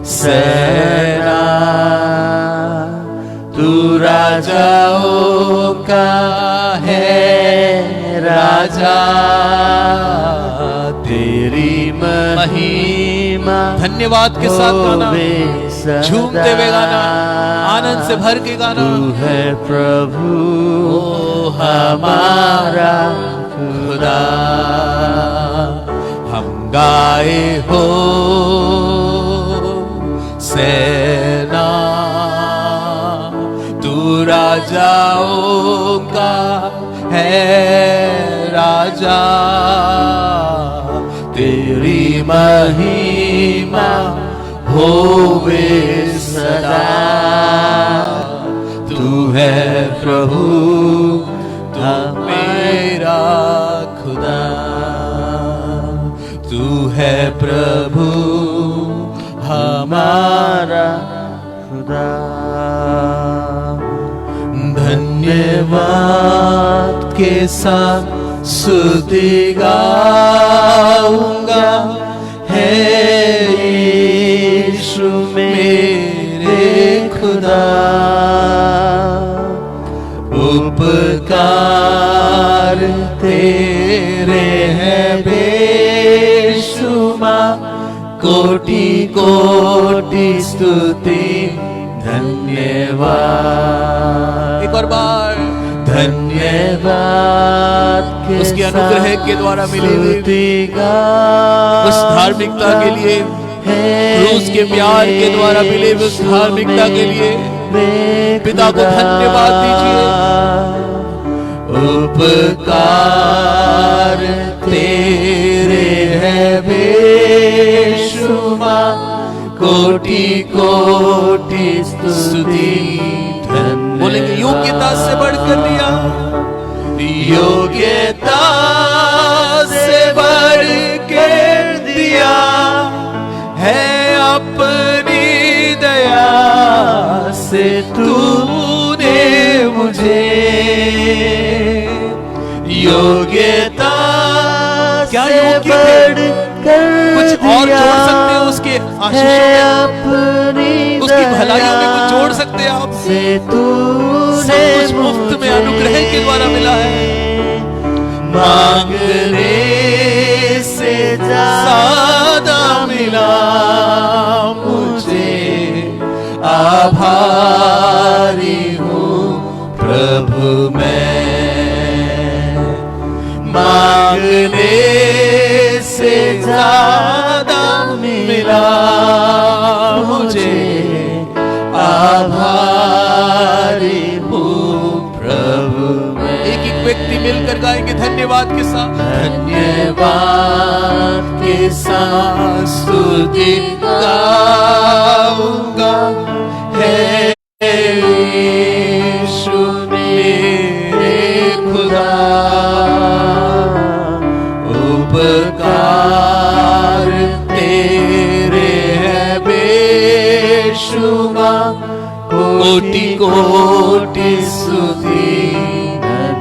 Speaker 3: सेना, तू राजाओं का है राजा। तेरी महिमा
Speaker 1: धन्यवाद के साथ गाना, झूमते हुए गाना, आनंद से भर के गाना।
Speaker 3: तू है प्रभु हमारा खुदा।
Speaker 1: हम गाए हो सेना, तू राजाओं का है राजा।
Speaker 3: तेरी महिमा होवे सदा। तू है प्रभु, तू मेरा खुदा। तू है प्रभु हमारा खुदा। धन्यवाद के साथ स्तुति गाऊंगा, है यीशु मेरे खुदा। उपकार तेरे हैं बेशुमार, कोटि कोटि स्तुति धन्यवाद।
Speaker 1: एक और बार
Speaker 3: धन्यवाद
Speaker 1: उसके अनुग्रह के द्वारा मिली हुई उस धार्मिकता के लिए, क्रूस के प्यार के द्वारा मिले हुए उस धार्मिकता के लिए पिता को धन्यवाद दीजिए।
Speaker 3: उपकार तेरे हैं बेशुमार, कोटि कोटि स्तुति धन्यवाद।
Speaker 1: बोलेंगे योग्यता से बढ़कर दिया,
Speaker 3: योग्यता से बढ़ के दिया है, अपनी दया से तूने मुझे। योग्यता
Speaker 1: क्या
Speaker 3: से
Speaker 1: योग्य थे?
Speaker 3: बढ़ कर
Speaker 1: कुछ और जोड़ सकते हैं उसके आशीषों में,
Speaker 3: अपनी
Speaker 1: उसकी भलाइयों में कुछ जोड़ सकते हैं आप?
Speaker 3: से तूने
Speaker 1: सब कुछ मुफ्त में अनुग्रह के द्वारा मिला है।
Speaker 3: मांगने से ज्यादा मिला मुझे, आभारी हूँ प्रभु मैं। मांगने से ज्यादा मिला मुझे, आभारी हूँ प्रभु मैं।
Speaker 1: एक एक व्यक्ति मिलकर गाएंगे धन्यवाद के साथ।
Speaker 3: धन्यवाद के साथ स्तुति गाऊंगा, है यीशु मेरे खुदा। उपकार तेरे हैं बेशुमार, कोटि कोटि स्तुति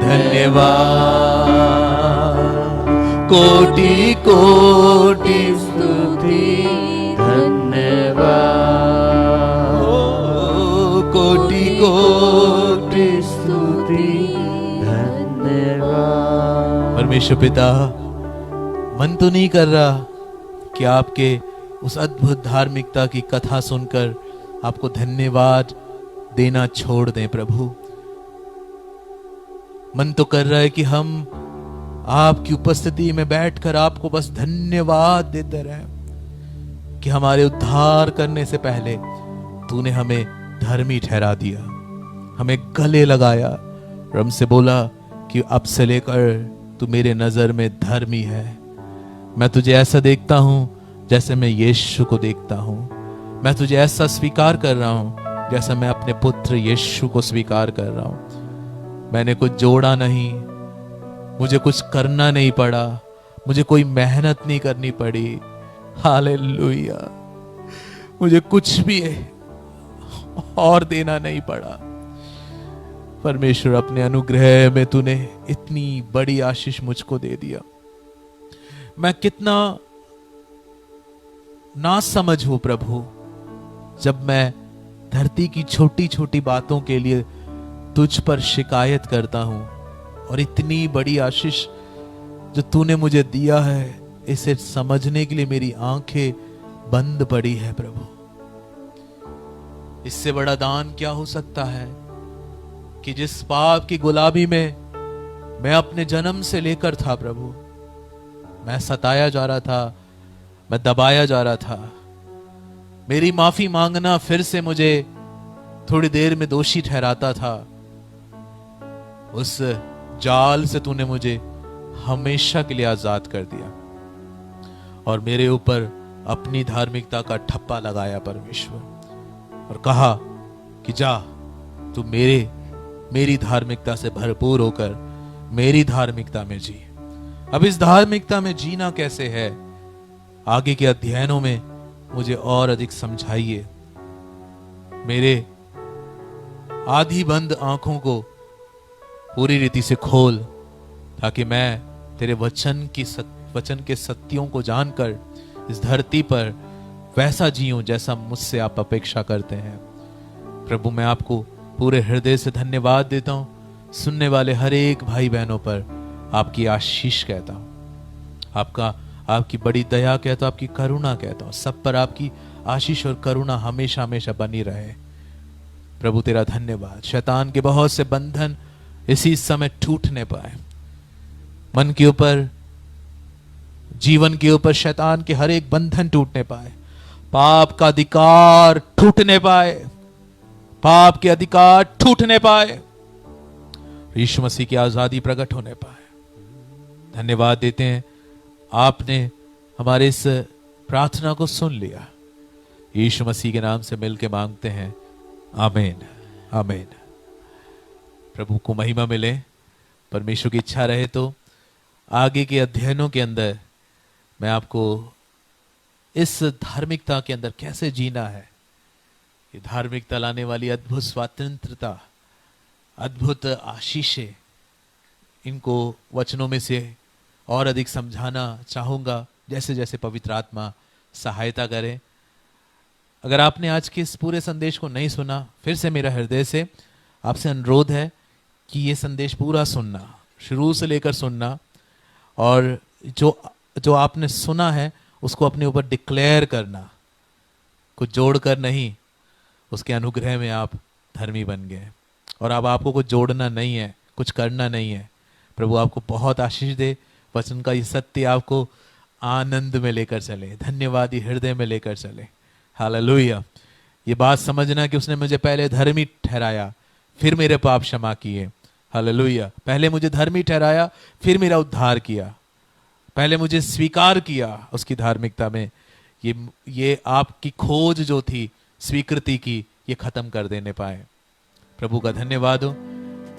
Speaker 3: धन्यवाद। कोटि कोटि स्तुति धन्यवाद। कोटि कोटि स्तुति धन्यवाद।
Speaker 1: परमेश्वर पिता मन तो नहीं कर रहा कि आपके उस अद्भुत धार्मिकता की कथा सुनकर आपको धन्यवाद देना छोड़ दें प्रभु। मन तो कर रहा है कि हम आपकी उपस्थिति में बैठकर आपको बस धन्यवाद देते रहें कि हमारे उद्धार करने से पहले तूने हमें धर्मी ठहरा दिया, हमें गले लगाया और हमसे बोला कि अब से लेकर तू मेरे नजर में धर्मी है। मैं तुझे ऐसा देखता हूं जैसे मैं यीशु को देखता हूं। मैं तुझे ऐसा स्वीकार कर रहा हूं जैसा मैं अपने पुत्र यीशु को स्वीकार कर रहा हूं। मैंने कुछ जोड़ा नहीं, मुझे कुछ करना नहीं पड़ा, मुझे कोई मेहनत नहीं करनी पड़ी। हालेलुया। मुझे कुछ भी और देना नहीं पड़ा। परमेश्वर अपने अनुग्रह में तूने इतनी बड़ी आशीष मुझको दे दिया। मैं कितना ना समझ हूं प्रभु, जब मैं धरती की छोटी छोटी बातों के लिए तुझ पर शिकायत करता हूं और इतनी बड़ी आशीष जो तूने मुझे दिया है इसे समझने के लिए मेरी आंखें बंद पड़ी है प्रभु। इससे बड़ा दान क्या हो सकता है कि जिस पाप की गुलामी में मैं अपने जन्म से लेकर था प्रभु, मैं सताया जा रहा था, मैं दबाया जा रहा था। मेरी माफी मांगना फिर से मुझे थोड़ी देर में दोषी ठहराता था। उस जाल से तूने मुझे हमेशा के लिए आजाद कर दिया और मेरे ऊपर अपनी धार्मिकता का ठप्पा लगाया परमेश्वर, और कहा कि जा तू मेरी धार्मिकता से भरपूर होकर मेरी धार्मिकता में जी। अब इस धार्मिकता में जीना कैसे है, आगे के अध्ययनों में मुझे और अधिक समझाइए। मेरे आधी बंद आंखों को पूरी रीति से खोल, ताकि मैं तेरे वचन के सत्यों को जानकर इस धरती पर वैसा जीऊं जैसा मुझसे आप अपेक्षा करते हैं। प्रभु, मैं आपको पूरे हृदय से धन्यवाद देता हूं। सुनने वाले हर एक भाई बहनों पर आपकी आशीष कहता हूं, आपकी बड़ी दया कहता हूं, आपकी करुणा कहता हूं। सब पर आपकी आशीष और करुणा हमेशा हमेशा बनी रहे। प्रभु तेरा धन्यवाद। शैतान के बहुत से बंधन इसी समय टूटने पाए। मन के ऊपर, जीवन के ऊपर शैतान के हर एक बंधन टूटने पाए। पाप का अधिकार टूटने पाए, पाप के अधिकार टूटने पाए, यीशु मसीह की आजादी प्रकट होने पाए। धन्यवाद देते हैं, आपने हमारे इस प्रार्थना को सुन लिया। यीशु मसीह के नाम से मिलके मांगते हैं, आमीन, आमीन। प्रभु को महिमा मिले। परमेश्वर की इच्छा रहे तो आगे के अध्ययनों के अंदर मैं आपको इस धार्मिकता के अंदर कैसे जीना है, ये धार्मिकता लाने वाली अद्भुत स्वतंत्रता, अद्भुत आशीषें, इनको वचनों में से और अधिक समझाना चाहूंगा, जैसे जैसे पवित्र आत्मा सहायता करे। अगर आपने आज के इस पूरे संदेश को नहीं सुना, फिर से मेरा हृदय से आपसे अनुरोध है कि ये संदेश पूरा सुनना, शुरू से लेकर सुनना, और जो आपने सुना है उसको अपने ऊपर डिक्लेयर करना, कुछ जोड़कर नहीं। उसके अनुग्रह में आप धर्मी बन गए, और अब आपको कुछ जोड़ना नहीं है, कुछ करना नहीं है। प्रभु आपको बहुत आशीष दे। वचन का ये सत्य आपको आनंद में लेकर चले, धन्यवादी हृदय में लेकर चले। हालेलुया। ये बात समझना कि उसने मुझे पहले धर्मी ठहराया, फिर मेरे पाप क्षमा किए। हालेलुया। पहले मुझे धर्मी ठहराया, फिर मेरा उद्धार किया। पहले मुझे स्वीकार किया उसकी धार्मिकता में। ये आपकी खोज जो थी स्वीकृति की, ये खत्म कर देने पाए। प्रभु का धन्यवाद हो।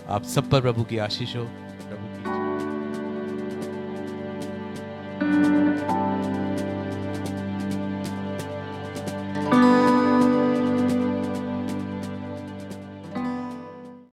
Speaker 1: आप सब पर प्रभु की आशीष हो। प्रभु की